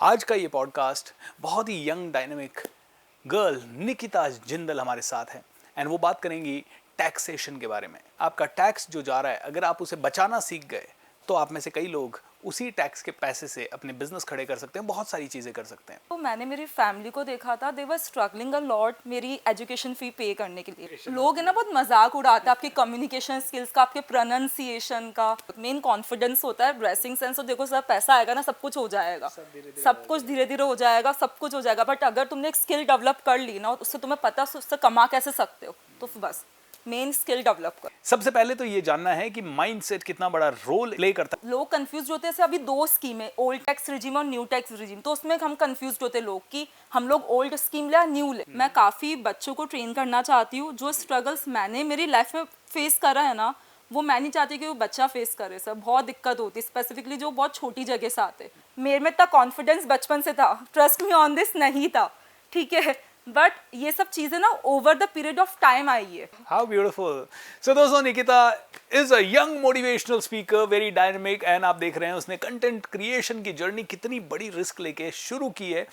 आज का ये पॉडकास्ट बहुत ही young dynamic girl Nikita Jindal हमारे साथ है एंड वो बात करेंगी टैक्सेशन के बारे में। आपका टैक्स जो जा रहा है, अगर आप उसे बचाना सीख गए तो आप में से कई लोग उसी टैक्स के पैसे से अपने बिजनेस खड़े कर सकते हैं, बहुत सारी चीजें कर सकते हैं। तो मैंने मेरी फैमिली को देखा था, दे वर स्ट्रगलिंग अ लॉट मेरी एजुकेशन फी पे करने के लिए। लोग है ना बहुत मजाक उड़ाते हैं आपके कम्युनिकेशन स्किल्स का, आपके प्रोनाउंसिएशन का। मेन कॉन्फिडेंस होता है, ड्रेसिंग सेंस। तो देखो सर, पैसा आएगा ना, सब कुछ हो जाएगा, सब कुछ धीरे धीरे हो जाएगा, सब कुछ हो जाएगा। बट अगर तुमने एक स्किल डेवलप कर ली ना, उससे तुम्हें पता उससे कमा कैसे सकते हो, तो बस मेन स्किल डेवलप कर। सबसे पहले तो ये जानना है कि माइंडसेट कितना बड़ा रोल प्ले करता है। लोग कंफ्यूज होते हैं। अभी दो स्कीम है, ओल्ड टैक्स रिजीम और न्यू टैक्स रिजीम। तो उसमें हम कंफ्यूज होते हैं लोग कि हम लोग ओल्ड स्कीम ले या न्यू ले। मैं काफ़ी बच्चों को ट्रेन करना चाहती हूँ। जो स्ट्रगल्स मैंने मेरी लाइफ में फेस करा है ना, वो मैं नहीं चाहती कि वो बच्चा फेस करे। सर बहुत दिक्कत होती है, स्पेसिफिकली जो बहुत छोटी जगह से आते। मेरे में इतना कॉन्फिडेंस बचपन से था, ट्रस्ट मी ऑन दिस, नहीं था, ठीक है। बट ये सब चीज़ें ना over the period of time I है। How beautiful. So दोस्तों, Nikita is a young motivational speaker, very dynamic, and आप देख रहे हैं उसने कंटेंट क्रिएशन की जर्नी कितनी बड़ी रिस्क लेके शुरू की है।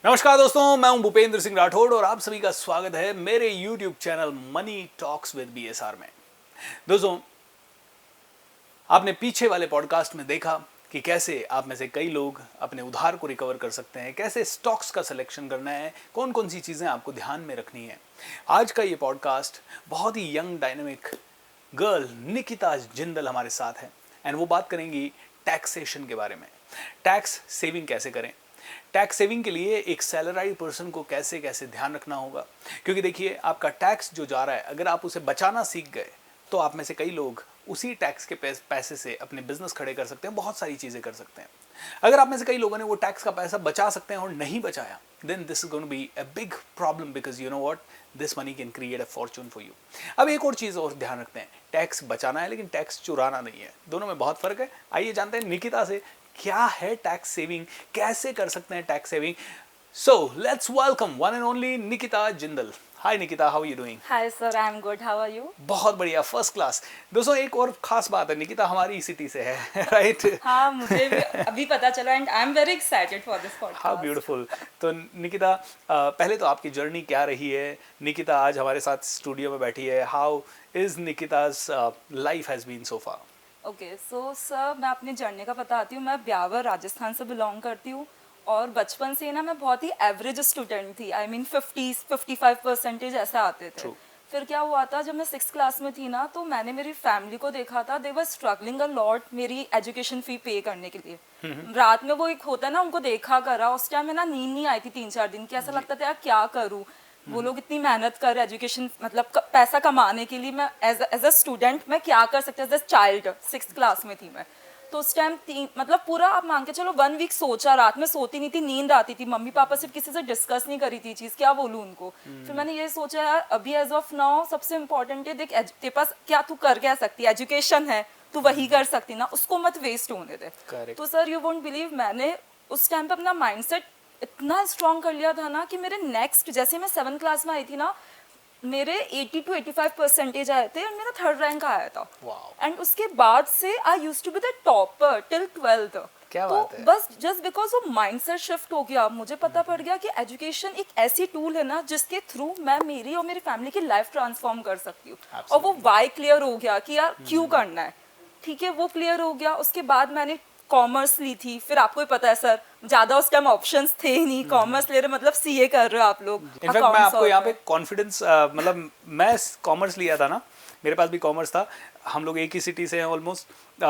नमस्कार दोस्तों, मैं हूं भूपेंद्र सिंह राठौड़ और आप सभी का स्वागत है मेरे YouTube channel money talks with BSR में। दोस्तों, आपने पीछे वाले पॉडकास्ट में देखा कि कैसे आप में से कई लोग अपने उधार को रिकवर कर सकते हैं, कैसे स्टॉक्स का सिलेक्शन करना है, कौन कौन सी चीज़ें आपको ध्यान में रखनी है। आज का ये पॉडकास्ट बहुत ही young dynamic girl Nikita Jindal हमारे साथ है एंड वो बात करेंगी टैक्सेशन के बारे में। टैक्स सेविंग कैसे करें, टैक्स सेविंग के लिए एक सैलराइड पर्सन को कैसे कैसे ध्यान रखना होगा। क्योंकि देखिए, आपका टैक्स जो जा रहा है, अगर आप उसे बचाना सीख गए तो आप में से कई लोग उसी टैक्स के पैसे से अपने बिजनेस खड़े कर सकते हैं, बहुत सारी चीज़ें कर सकते हैं। अगर आप में से कई लोगों ने वो टैक्स का पैसा बचा सकते हैं और नहीं बचाया, then this is going to be a big problem, because you know what, this money can create a fortune for you. अब एक और चीज़ और ध्यान रखते हैं, टैक्स बचाना है लेकिन टैक्स चुराना नहीं है, दोनों में बहुत फर्क है। आइए जानते हैं निकिता से क्या है टैक्स सेविंग, कैसे कर सकते हैं tax saving. So let's welcome one and only Nikita Jindal. Hi Nikita, how are you doing? Hi sir, I am good, how are you? बहुत बढ़िया, फर्स्ट क्लास। दोस्तों, एक और खास बात है, निकिता हमारी सिटी से है, राइट? हाँ, मुझे भी अभी पता चला and I am very excited for this podcast. How beautiful. तो निकिता, पहले तो आपकी जर्नी क्या रही है? निकिता आज हमारे साथ स्टूडियो में बैठी है। How is Nikita's life has been so far? Okay, so sir, मैं अपनी जर्नी का बताती हूँ। मैं ब्यावर राजस्थान से बिलोंग करती हूँ और बचपन से ना मैं बहुत ही एवरेज स्टूडेंट थी। आई मीन 55% ऐसे आते थे। True. फिर क्या हुआ था, जब मैं 6th क्लास में थी ना, तो मैंने मेरी फैमिली को देखा था, दे वर स्ट्रगलिंग अ लॉट मेरी एजुकेशन फी पे करने के लिए। रात में वो एक होता है ना, उनको देखा करा, उस टाइम में ना नींद नहीं आई थी 3-4 दिन की। ऐसा लगता था यार क्या करूँ, वो लोग इतनी मेहनत कर एजुकेशन मतलब पैसा कमाने के लिए, मैं एज अ स्टूडेंट मैं क्या कर सकती हूँ। As a child 6th class में थी मैं, तो उस टाइम मतलब पूरा आप मान के चलो 1 वीक सोचा, रात में सोती नहीं थी, नींद आती थी। मम्मी पापा सिर्फ किसी से डिस्कस नहीं करी थी चीज़, क्या बोलूँ उनको। फिर मैंने ये सोचा यार, अभी एज ऑफ नाउ सबसे इम्पोर्टेंट है, देख तेरे पास क्या तू कर क्या सकती है, एजुकेशन है, तू वही कर सकती ना, उसको मत वेस्ट होने दे। Correct. तो सर, यू वोंट बिलीव, मैंने उस टाइम पे अपना माइंडसेट इतना स्ट्रॉन्ग कर लिया था ना कि मेरे नेक्स्ट, जैसे मैं 7th क्लास में आई थी ना, मेरे 80 to 85% आए थे और मेरा 3rd रैंक आया था। Wow. एंड उसके बाद से I used to be the topper till 12th। क्या तो बात है? बस जस्ट बिकॉज वो माइंडसेट शिफ्ट हो गया, मुझे पता पड़ गया कि एजुकेशन एक ऐसी टूल है ना जिसके थ्रू मैं मेरी और मेरी फैमिली की लाइफ ट्रांसफॉर्म कर सकती हूँ। और वो वाई क्लियर हो गया कि यार क्यों करना है, ठीक है, वो क्लियर हो गया। उसके बाद मैंने कॉमर्स ली थी। फिर आपको ही पता है सर, ज्यादा उस टाइम ऑप्शंस थे ही नहीं। कॉमर्स ले रहे मतलब सीए कर रहे हो आप लोग। इनफैक्ट मैं आपको यहाँ पे कॉन्फिडेंस, मतलब मैं कॉमर्स लिया था ना, मेरे पास भी कॉमर्स था, हम लोग एक ही सिटी से हैं ऑलमोस्ट।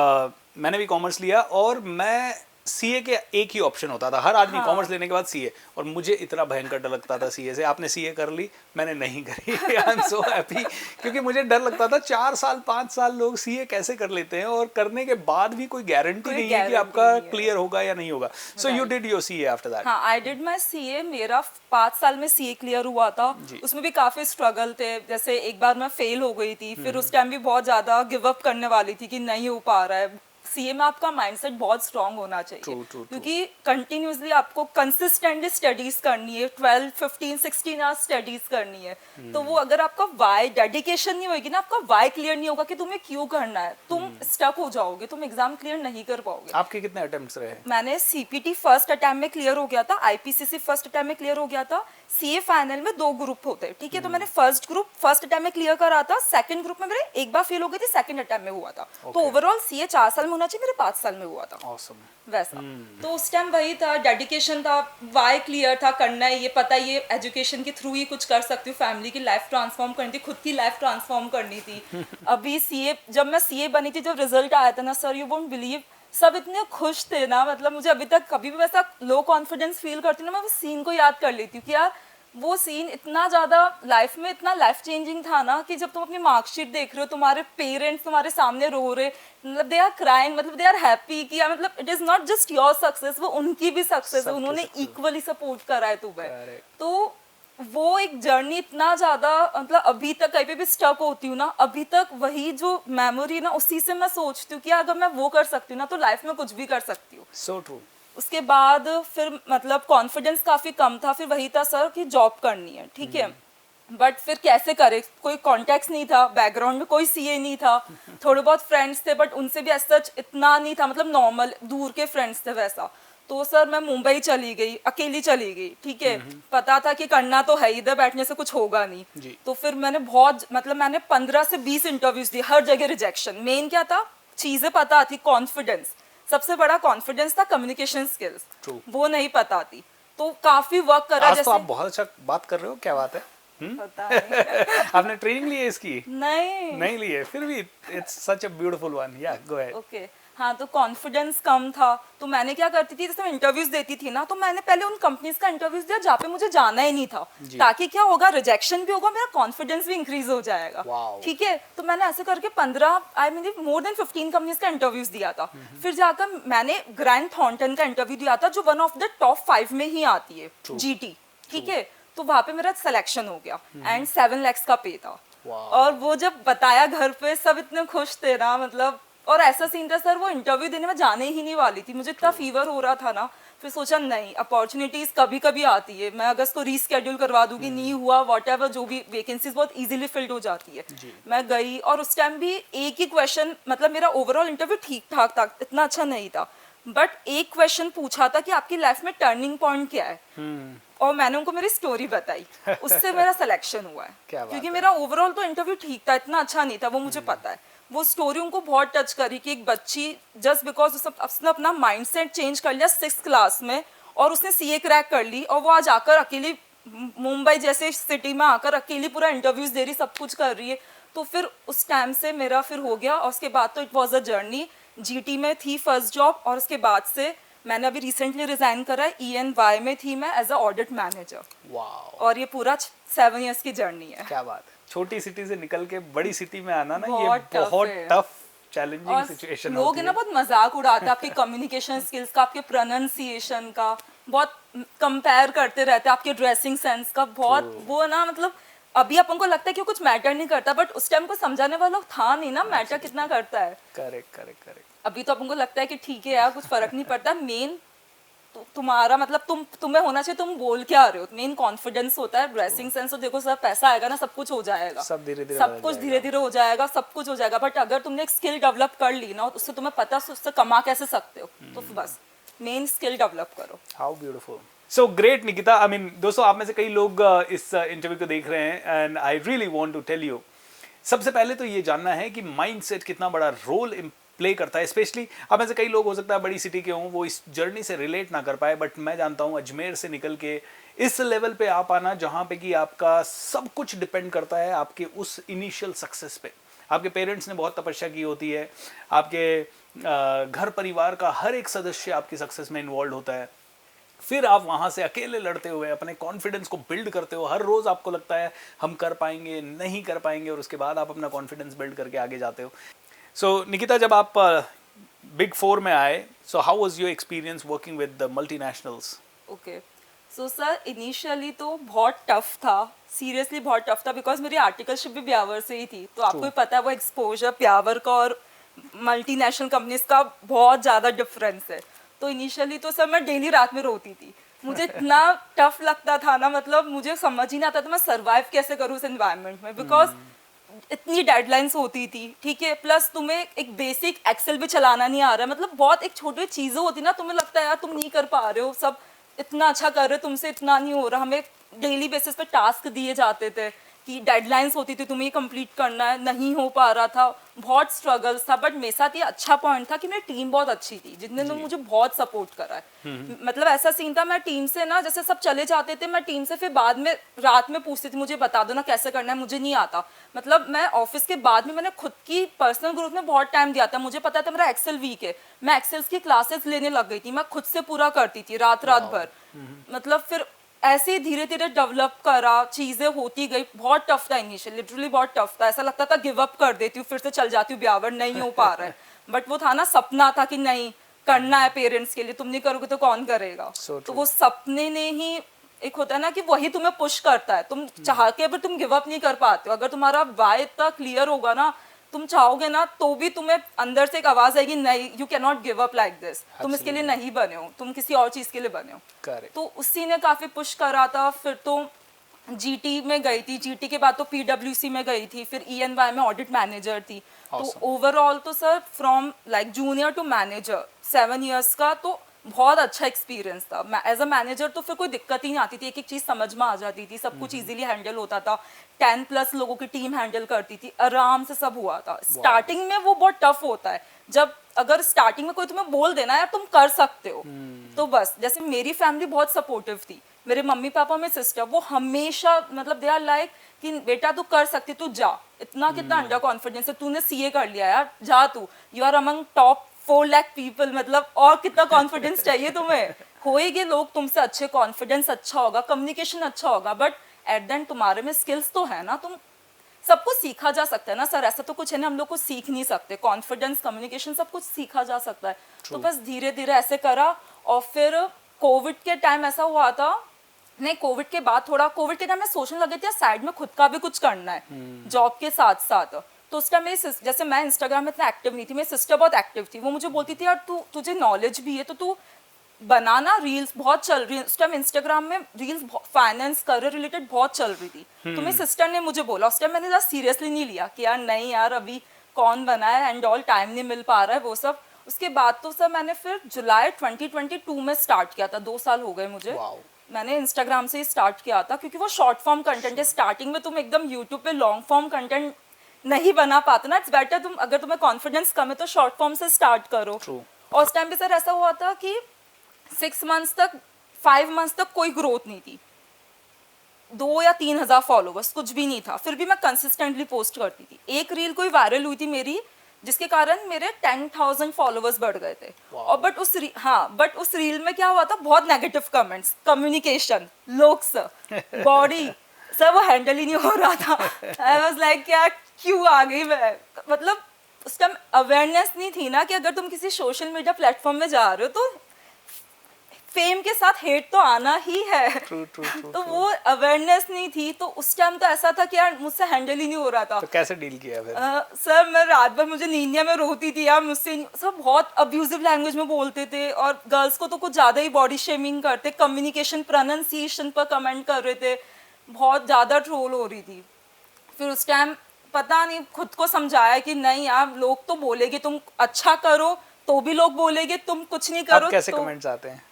मैंने भी कॉमर्स लिया और मैं सीए के एक ही ऑप्शन होता था, हर आदमी कॉमर्स लेने के बाद सीए, और मुझे इतना भयंकर डर लगता था सीए से। आपने सीए कर ली, मैंने नहीं करी। आई एम सो हैप्पी, क्योंकि मुझे डर लगता था 4 साल 5 साल लोग सीए कैसे कर लेते हैं और करने के बाद भी कोई गारंटी नहीं है कि आपका क्लियर होगा या नहीं होगा। So you did your CA after that? हाँ, आई डिड माई सीए। मेरा 5 साल में सीए क्लियर हुआ था। उसमें भी काफी स्ट्रगल थे। जैसे एक बार मैं फेल हो गई थी, फिर उस टाइम भी बहुत ज्यादा गिव अप करने वाली थी कि नहीं हो पा रहा है, सीए में आपका माइंडसेट बहुत स्ट्रांग होना चाहिए True. क्योंकि कंटिन्यूसली आपको कंसिस्टेंटली स्टडीज करनी है, 12 15 16 आवर्स स्टडीज करनी है। तो वो अगर आपका वाई डेडिकेशन नहीं होगी ना, आपका वाई क्लियर नहीं होगा कि तुम्हें क्यों करना है, तुम स्टक हो जाओगे, तुम एग्जाम क्लियर नहीं कर पाओगे। आपके कितने अटेम्प्ट्स रहे? मैंने सीपीटी फर्स्ट अटेम्प्ट में क्लियर हो गया था, आईपीसीसी फर्स्ट अटेम्प्ट में क्लियर हो गया था। सीए फाइनल में 2 ग्रुप होते हैं, ठीक है, तो मैंने फर्स्ट ग्रुप फर्स्ट अटेम्प्ट में क्लियर करा था, सेकंड ग्रुप में मेरे एक बार फेल हो गई थी, सेकंड अटेम्प्ट में हुआ था। तो ओवरऑल सीए 4 साल में होना चाहिए, मेरे 5 साल में हुआ था। ऑसम। वैसा तो उस टाइम वही था, डेडिकेशन था, वाई क्लियर था, करना है, ये पता ये एजुकेशन के थ्रू ही कुछ कर सकती हूँ, फैमिली की लाइफ ट्रांसफॉर्म करनी थी, खुद की लाइफ ट्रांसफॉर्म करनी थी। अभी सीए जब मैं सीए बनी थी, जब रिजल्ट आया था ना सर, यू वोंट बिलीव, सब इतने खुश थे ना, मतलब मुझे अभी तक कभी भी वैसा लो कॉन्फिडेंस फील करती हूँ ना, मैं उस सीन को याद कर लेती हूँ कि यार वो सीन इतना ज्यादा लाइफ में इतना लाइफ चेंजिंग था ना, कि जब तुम अपनी मार्कशीट देख रहे हो, तुम्हारे पेरेंट्स तुम्हारे सामने रो रहे, मतलब दे आर क्राइंग, मतलब दे आर हैप्पी कि यार मतलब it is not just your success, वो उनकी भी सक्सेस है, उन्होंने इक्वली सपोर्ट करा है तुम्हें। तो वो एक जर्नी इतना ज्यादा, मतलब अभी तक कहीं पे भी स्टक होती हूँ ना, अभी तक वही जो मेमोरी ना, उसी से मैं सोचती हूँ कि अगर मैं वो कर सकती हूँ ना, तो लाइफ में कुछ भी कर सकती हूँ। So true. उसके बाद फिर मतलब कॉन्फिडेंस काफी कम था, फिर वही था सर कि जॉब करनी है, ठीक है, बट फिर कैसे करे, कोई कॉन्टेक्ट नहीं था, बैकग्राउंड में कोई सीए नहीं था, थोड़े बहुत फ्रेंड्स थे बट उनसे भी सच इतना नहीं था, मतलब नॉर्मल दूर के फ्रेंड्स थे वैसा। तो सर मैं मुंबई चली गई, अकेली चली गई, ठीक है, पता था कि करना तो है, इधर बैठने से कुछ होगा नहीं। तो फिर मैंने बहुत, मतलब मैंने 15 से 20 इंटरव्यूज दिए, हर जगह रिजेक्शन। मेन क्या था, चीजें पता थी, कॉन्फिडेंस सबसे बड़ा कॉन्फिडेंस था, कम्युनिकेशन स्किल्स वो नहीं पता थी, तो काफी वर्क करा। आज जैसे तो आप बहुत अच्छा बात कर रहे हो, क्या बात है? पता नहीं। आपने ट्रेनिंग ली है इसकी? नहीं ली है, फिर भी it's such a beautiful one. या गो अहेड। ओके हाँ, तो कॉन्फिडेंस कम था, तो मैंने क्या करती थी, जैसे मैं इंटरव्यूज देती थी ना, तो मैंने पहले उन कंपनीज का इंटरव्यूज दिया जहाँ पे मुझे जाना ही नहीं था, ताकि क्या होगा, रिजेक्शन भी होगा, मेरा कॉन्फिडेंस भी इंक्रीज हो जाएगा, ठीक है। तो मैंने ऐसे करके 15 I mean more than 15 companies का इंटरव्यूज दिया था। फिर जाकर मैंने ग्रैंड थॉर्नटन का इंटरव्यू दिया था, जो वन ऑफ द टॉप 5 में ही आती है, जीटी, ठीक है। तो वहां पे मेरा सिलेक्शन हो गया एंड 7 lakhs का पे था। और वो जब बताया घर पे, सब इतने खुश थे ना, मतलब, और ऐसा सीन था सर, वो इंटरव्यू देने में जाने ही नहीं वाली थी, मुझे इतना फीवर हो रहा था ना। फिर सोचा नहीं, अपॉर्चुनिटीज कभी कभी आती है, मैं अगर इसको रीस्केड्यूल करवा दूंगी, नहीं हुआ व्हाटएवर, जो भी वैकेंसीज बहुत इजीली फिल्ड हो जाती है। मैं गई और उस टाइम भी एक ही क्वेश्चन, मतलब मेरा ओवरऑल इंटरव्यू ठीक ठाक था, इतना अच्छा नहीं था, बट एक क्वेश्चन पूछा था कि आपकी लाइफ में टर्निंग पॉइंट क्या है, और मैंने उनको मेरी स्टोरी बताई, उससे मेरा सिलेक्शन हुआ है। क्योंकि मेरा ओवरऑल तो इंटरव्यू ठीक था, इतना अच्छा नहीं था, वो मुझे पता है। वो स्टोरी उनको बहुत टच करी कि एक बच्ची जस्ट बिकॉज उसने अपना माइंडसेट चेंज कर लिया 6th क्लास में, और उसने सीए क्रैक कर ली, और वो आज आकर अकेली मुंबई जैसे सिटी में आकर अकेली पूरा इंटरव्यूज दे रही, सब कुछ कर रही है। तो फिर उस टाइम से मेरा फिर हो गया, और उसके बाद तो it was a journey. GT में थी फर्स्ट जॉब, और उसके बाद से मैंने अभी रिसेंटली रिजाइन करा है, ENY में थी मैं एज अ ऑडिट मैनेजर। और ये पूरा 7 years की जर्नी है। क्या बात है, छोटी सिटी से निकल के बड़ी सिटी में आना ना, ये बहुत बहुत है। टफ चैलेंजिंग सिचुएशन लोग होती है है। ना बहुत मजाक उड़ाते हैं आपके कम्युनिकेशन स्किल्स का, आपके प्रोनाउंसिएशन का, बहुत कंपेयर करते रहते हैं, आपके ड्रेसिंग सेंस का, बहुत वो ना, मतलब अभी अपन को लगता है कि कुछ मैटर नहीं करता, बट उस टाइम को समझाने वाला था नहीं ना, मैटर कितना करता है। करेक्ट। अभी तो अपन को लगता है कि ठीक है यार, कुछ फर्क नहीं पड़ता, मेन तुम्हारा मतलब तुम्हें होना चाहिए, तुम बोल क्या रहे हो, मेन कॉन्फिडेंस होता है, ड्रेसिंग सेंस। तो देखो सब पैसा आएगा ना, सब कुछ हो जाएगा, सब धीरे-धीरे सब बदल कुछ जाएगा। धीरे धीरे हो जाएगा, सब कुछ हो जाएगा। बट अगर तुमने एक स्किल डेवलप कर ली ना, उससे तुम्हें पता है उससे कमा कैसे सकते हो, तो बस मेन स्किल डेवलप करो। How beautiful. So great Nikita. I mean दोस्तों, आप में से कई लोग इस इंटरव्यू को देख रहे हैं, and I really want to tell you, सबसे पहले तो ये जानना है कि माइंडसेट कितना बड़ा रोल प्ले करता है। स्पेशली आप में से कई लोग हो सकता है बड़ी सिटी के हों, वो इस जर्नी से रिलेट ना कर पाए, बट मैं जानता हूँ अजमेर से निकल के इस लेवल पे आप आना, जहाँ पे कि आपका सब कुछ डिपेंड करता है आपके उस इनिशियल सक्सेस पे। आपके पेरेंट्स ने बहुत तपस्या की होती है, आपके घर परिवार का हर एक सदस्य आपकी सक्सेस में इन्वॉल्व होता है, फिर आप वहाँ से अकेले लड़ते हुए अपने कॉन्फिडेंस को बिल्ड करते हो। हर रोज़ आपको लगता है हम कर पाएंगे, नहीं कर पाएंगे, और उसके बाद आप अपना कॉन्फिडेंस बिल्ड करके आगे जाते हो। सो निकिता, जब आप बिग 4 में आए, so how was your experience working with the multinationals? Okay, so sir initially तो बहुत टफ था, सीरियसली बहुत टफ था, बिकॉज मेरी आर्टिकलशिप भी ब्यावर से ही थी, तो आपको भी पता है वो एक्सपोजर ब्यावर का और मल्टीनेशनल कंपनीज का बहुत ज़्यादा डिफरेंस है। तो इनिशियली तो सर मैं डेली रात में रोती थी, मुझे इतना टफ लगता था ना, मतलब मुझे समझ ही नहीं आता था मैं सर्वाइव कैसे करूँ इस एनवायरनमेंट में, बिकॉज इतनी डेडलाइंस होती थी, ठीक है, प्लस तुम्हें एक बेसिक एक्सेल भी चलाना नहीं आ रहा है, मतलब बहुत एक छोटी चीज़ें होती ना, तुम्हें लगता है यार तुम नहीं कर पा रहे हो, सब इतना अच्छा कर रहे हो, तुमसे इतना नहीं हो रहा। हमें डेली बेसिस पे टास्क दिए जाते थे कि डेडलाइंस होती थी, तुम्हें ये कंप्लीट करना है, नहीं हो पा रहा था, बहुत स्ट्रगल्स था। बट मेरे साथ ये अच्छा पॉइंट था कि मेरी टीम बहुत अच्छी थी, जितने लोग मुझे बहुत सपोर्ट करा है। मतलब ऐसा सीन था, मैं टीम से ना, जैसे सब चले जाते थे, मैं टीम से फिर बाद में रात में पूछती थी, मुझे बता दो ना कैसे करना है, मुझे नहीं आता। मतलब मैं ऑफिस के बाद में मैंने खुद की पर्सनल ग्रोथ में बहुत टाइम दिया था, मुझे पता था मेरा एक्सेल वीक है, मैं एक्सेल्स की क्लासेस लेने लग गई थी, मैं खुद से पूरा करती थी रात रात भर। मतलब फिर ऐसे ही धीरे धीरे डेवलप करा, चीजें होती गई। बहुत टफ था इनिशियल, लिटरली बहुत टफ था, ऐसा लगता था गिव अप कर देती हूँ, फिर से चल जाती हूँ ब्यावर, नहीं हो पा रहा है। बट वो था ना, सपना था कि नहीं करना है पेरेंट्स के लिए, तुम नहीं करोगे तो कौन करेगा। तो वो सपने ने ही, एक होता है ना कि वही तुम्हें पुश करता है, तुम चाह के अगर तुम गिव अप नहीं कर पाते हो, अगर तुम्हारा वाई इतना क्लियर होगा ना, तुम चाहोगे ना तो भी तुम्हें अंदर से एक आवाज आएगी, नहीं you can not give up like this, तुम इसके लिए नहीं बने हो, तुम किसी और चीज के लिए बने हो। Correct. तो उसी ने काफी पुश करा था। फिर तो जीटी में गई थी, जीटी के बाद तो पीडब्ल्यूसी में गई थी, फिर ईएनवाई में ऑडिट मैनेजर थी। तो ओवरऑल तो sir from like junior to manager 7 years का तो बहुत अच्छा एक्सपीरियंस था। एज अ मैनेजर तो फिर कोई दिक्कत ही नहीं आती थी, एक एक चीज समझ में आ जाती थी, सब कुछ इजीली हैंडल होता था, 10+ लोगों की टीम हैंडल करती थी, आराम से सब हुआ था। स्टार्टिंग में वो बहुत टफ होता है, जब अगर स्टार्टिंग में कोई तुम्हें बोल देना यार तुम कर सकते हो, तो बस। जैसे मेरी फैमिली बहुत सपोर्टिव थी, मेरे मम्मी पापा में सिस्टर, वो हमेशा मतलब दे आर लाइक कि बेटा तू कर सकती, तू जा, इतना कितना अंडर कॉन्फिडेंस है, तूने सीए कर लिया यार, जा तू, you are among top 4 lakh people, मतलब और कितना कॉन्फिडेंस चाहिए तुम्हें। होएंगे लोग तुमसे अच्छे, कॉन्फिडेंस अच्छा होगा, कम्युनिकेशन अच्छा होगा, बट एट द एंड तुम्हारे में स्किल्स तो है ना, तुम सब कुछ सीखा जा सकता है ना सर, ऐसा तो कुछ है ना हम लोग कुछ सीख नहीं सकते, कॉन्फिडेंस, कम्युनिकेशन सब कुछ सीखा जा सकता है। तो बस धीरे धीरे ऐसे करा। और फिर कोविड के टाइम ऐसा हुआ था, नहीं कोविड के बाद थोड़ा, कोविड के टाइम मैं सोचने लगी थी साइड में खुद का भी कुछ करना है जॉब के साथ साथ। तो उस टाइम मेरी जैसे मैं इंस्टाग्राम में इतना एक्टिव नहीं थी, मेरी सिस्टर बहुत एक्टिव थी, वो मुझे बोलती थी यार तुझे नॉलेज भी है तो तू बनाना, रील्स बहुत चल रही है उस टाइम इंस्टाग्राम में, रील्स फाइनेंस करियर रिलेटेड बहुत चल रही थी। तो मेरी सिस्टर ने मुझे बोला, उस टाइम मैंने ज़्यादा सीरियसली नहीं लिया कि यार नहीं यार अभी कौन बनाए एंड ऑल, टाइम नहीं मिल पा रहा है वो सब। उसके बाद तो सर मैंने फिर जुलाई 2022 में स्टार्ट किया था, 2 साल हो गए मुझे। मैंने इंस्टाग्राम से ही स्टार्ट किया था, क्योंकि वो शॉर्ट फॉर्म कंटेंट है, स्टार्टिंग में तुम एकदम यूट्यूब पे लॉन्ग फॉर्म कंटेंट नहीं बना पाते ना, इट्स बेटर तुम, अगर तुम्हें कॉन्फिडेंस कम है तो शॉर्ट फॉर्म से स्टार्ट करो। और उस टाइम पे सर ऐसा हुआ था कि 6 मंथ्स तक, 5 मंथ्स तक कोई ग्रोथ नहीं थी, 2 या 3 हजार फॉलोवर्स, कुछ भी नहीं था, फिर भी मैं कंसिस्टेंटली पोस्ट करती थी। एक रील कोई वायरल हुई थी मेरी, जिसके कारण मेरे 10,000 फॉलोवर्स बढ़ गए थे। और बट उस रील में क्या हुआ था, बहुत negative comments, communication, looks, body, सब वो हैंडल ही नहीं हो रहा था। आई वाज लाइक क्या क्यों आ गई मैं, मतलब उस टाइम अवेयरनेस नहीं थी ना कि अगर तुम किसी सोशल मीडिया प्लेटफॉर्म में जा रहे हो तो फेम के साथ हेट तो आना ही है। तो वो अवेयरनेस नहीं थी, तो उस टाइम तो ऐसा था कि यार मुझसे हैंडल ही नहीं हो रहा था। तो कैसे डील किया फिर? सर मैं रात भर, मुझे नींद में रोती थी यार, मुझसे सब बहुत अब्यूजिव लैंग्वेज में बोलते थे, और गर्ल्स को तो कुछ ज़्यादा ही बॉडी शेमिंग करते, कम्युनिकेशन प्रोनाउंसिएशन पर कमेंट कर रहे थे, बहुत ज़्यादा ट्रोल हो रही थी। फिर उस टाइम पता नहीं, खुद को समझाया कि नहीं यार लोग तो बोलेंगे, तुम अच्छा करो तो भी लोग बोलेंगे, तुम कुछ नहीं करो। अब कैसे तो कमेंट्स आते हैं?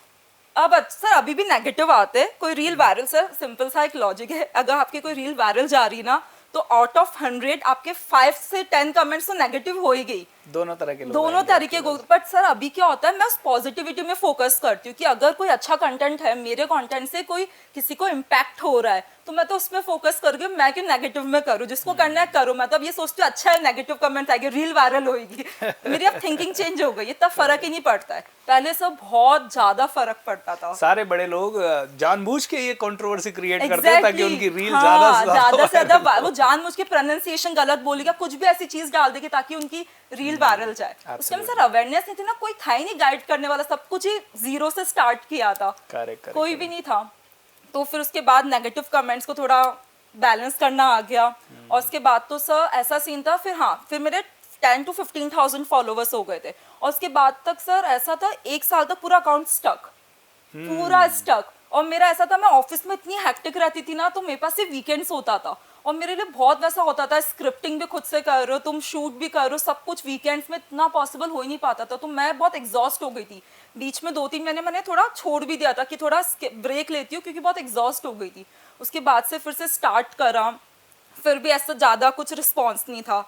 अब सर अभी भी नेगेटिव आते हैं। कोई रील वायरल, सर सिंपल सा एक लॉजिक है, अगर आपकी कोई रील वायरल जा रही ना, तो आउट ऑफ 100 आपके 5 से 10 कमेंट्स तो नेगेटिव हो ही गई। दोनों तरह के लोग, दोनों तरीके को। बट सर अभी क्या होता है, मैं उस पॉजिटिविटी में फोकस करती हूँ कि अगर कोई अच्छा कंटेंट है, मेरे कंटेंट से कोई किसी को इम्पैक्ट हो रहा है, तो मैं तो उसमें फोकस करके मैं क्यों नेगेटिव में करूँ, जिसको करना है करो। मैं तो अब ये सोचती हूँ अच्छा है नेगेटिव कमेंट आएगी, रील वायरल होगी। मेरी अब थिंकिंग चेंज हो गई, इतना फर्क ही नहीं पड़ता है, पहले सब बहुत ज्यादा फर्क पड़ता था। सारे बड़े लोग जानबूझ के ये कंट्रोवर्सी क्रिएट करते हैं ताकि उनकी रील ज्यादा से ज्यादा वो जानबूझ के प्रोनाउंसिएशन गलत बोलेगा, कुछ भी ऐसी चीज डाल देगी ताकि उनकी रील वायरल जाए। उस टाइम सर अवेयरनेस नहीं थी ना, कोई था ही नहीं गाइड करने वाला, सब कुछ ही जीरो से स्टार्ट किया था। कोई भी नहीं था। तो फिर उसके बाद नेगेटिव कमेंट्स को थोड़ा बैलेंस करना आ गया। और उसके बाद तो सर ऐसा सीन था, फिर हाँ, फिर मेरे 10 to 15,000 फॉलोवर्स हो गए थे। और उसके बाद तक सर ऐसा था, 1 साल तक पूरा अकाउंट स्टक, पूरा स्टक। और मेरा ऐसा था, मैं ऑफिस में इतनी हेक्टिक रहती थी ना, तो मेरे पास सिर्फ वीकेंड्स होता था। और मेरे लिए बहुत वैसा होता था, स्क्रिप्टिंग भी खुद से कर रहे हो तुम, शूट भी कर रहे हो, सब कुछ वीकेंड्स में इतना पॉसिबल हो ही नहीं पाता था। तो मैं बहुत एग्जॉस्ट हो गई थी। बीच में 2-3 महीने मैंने थोड़ा छोड़ भी दिया था कि थोड़ा ब्रेक लेती हूँ, क्योंकि बहुत एग्जॉस्ट हो गई थी। उसके बाद से फिर से स्टार्ट करा, फिर भी ऐसा ज़्यादा कुछ रिस्पॉन्स नहीं था।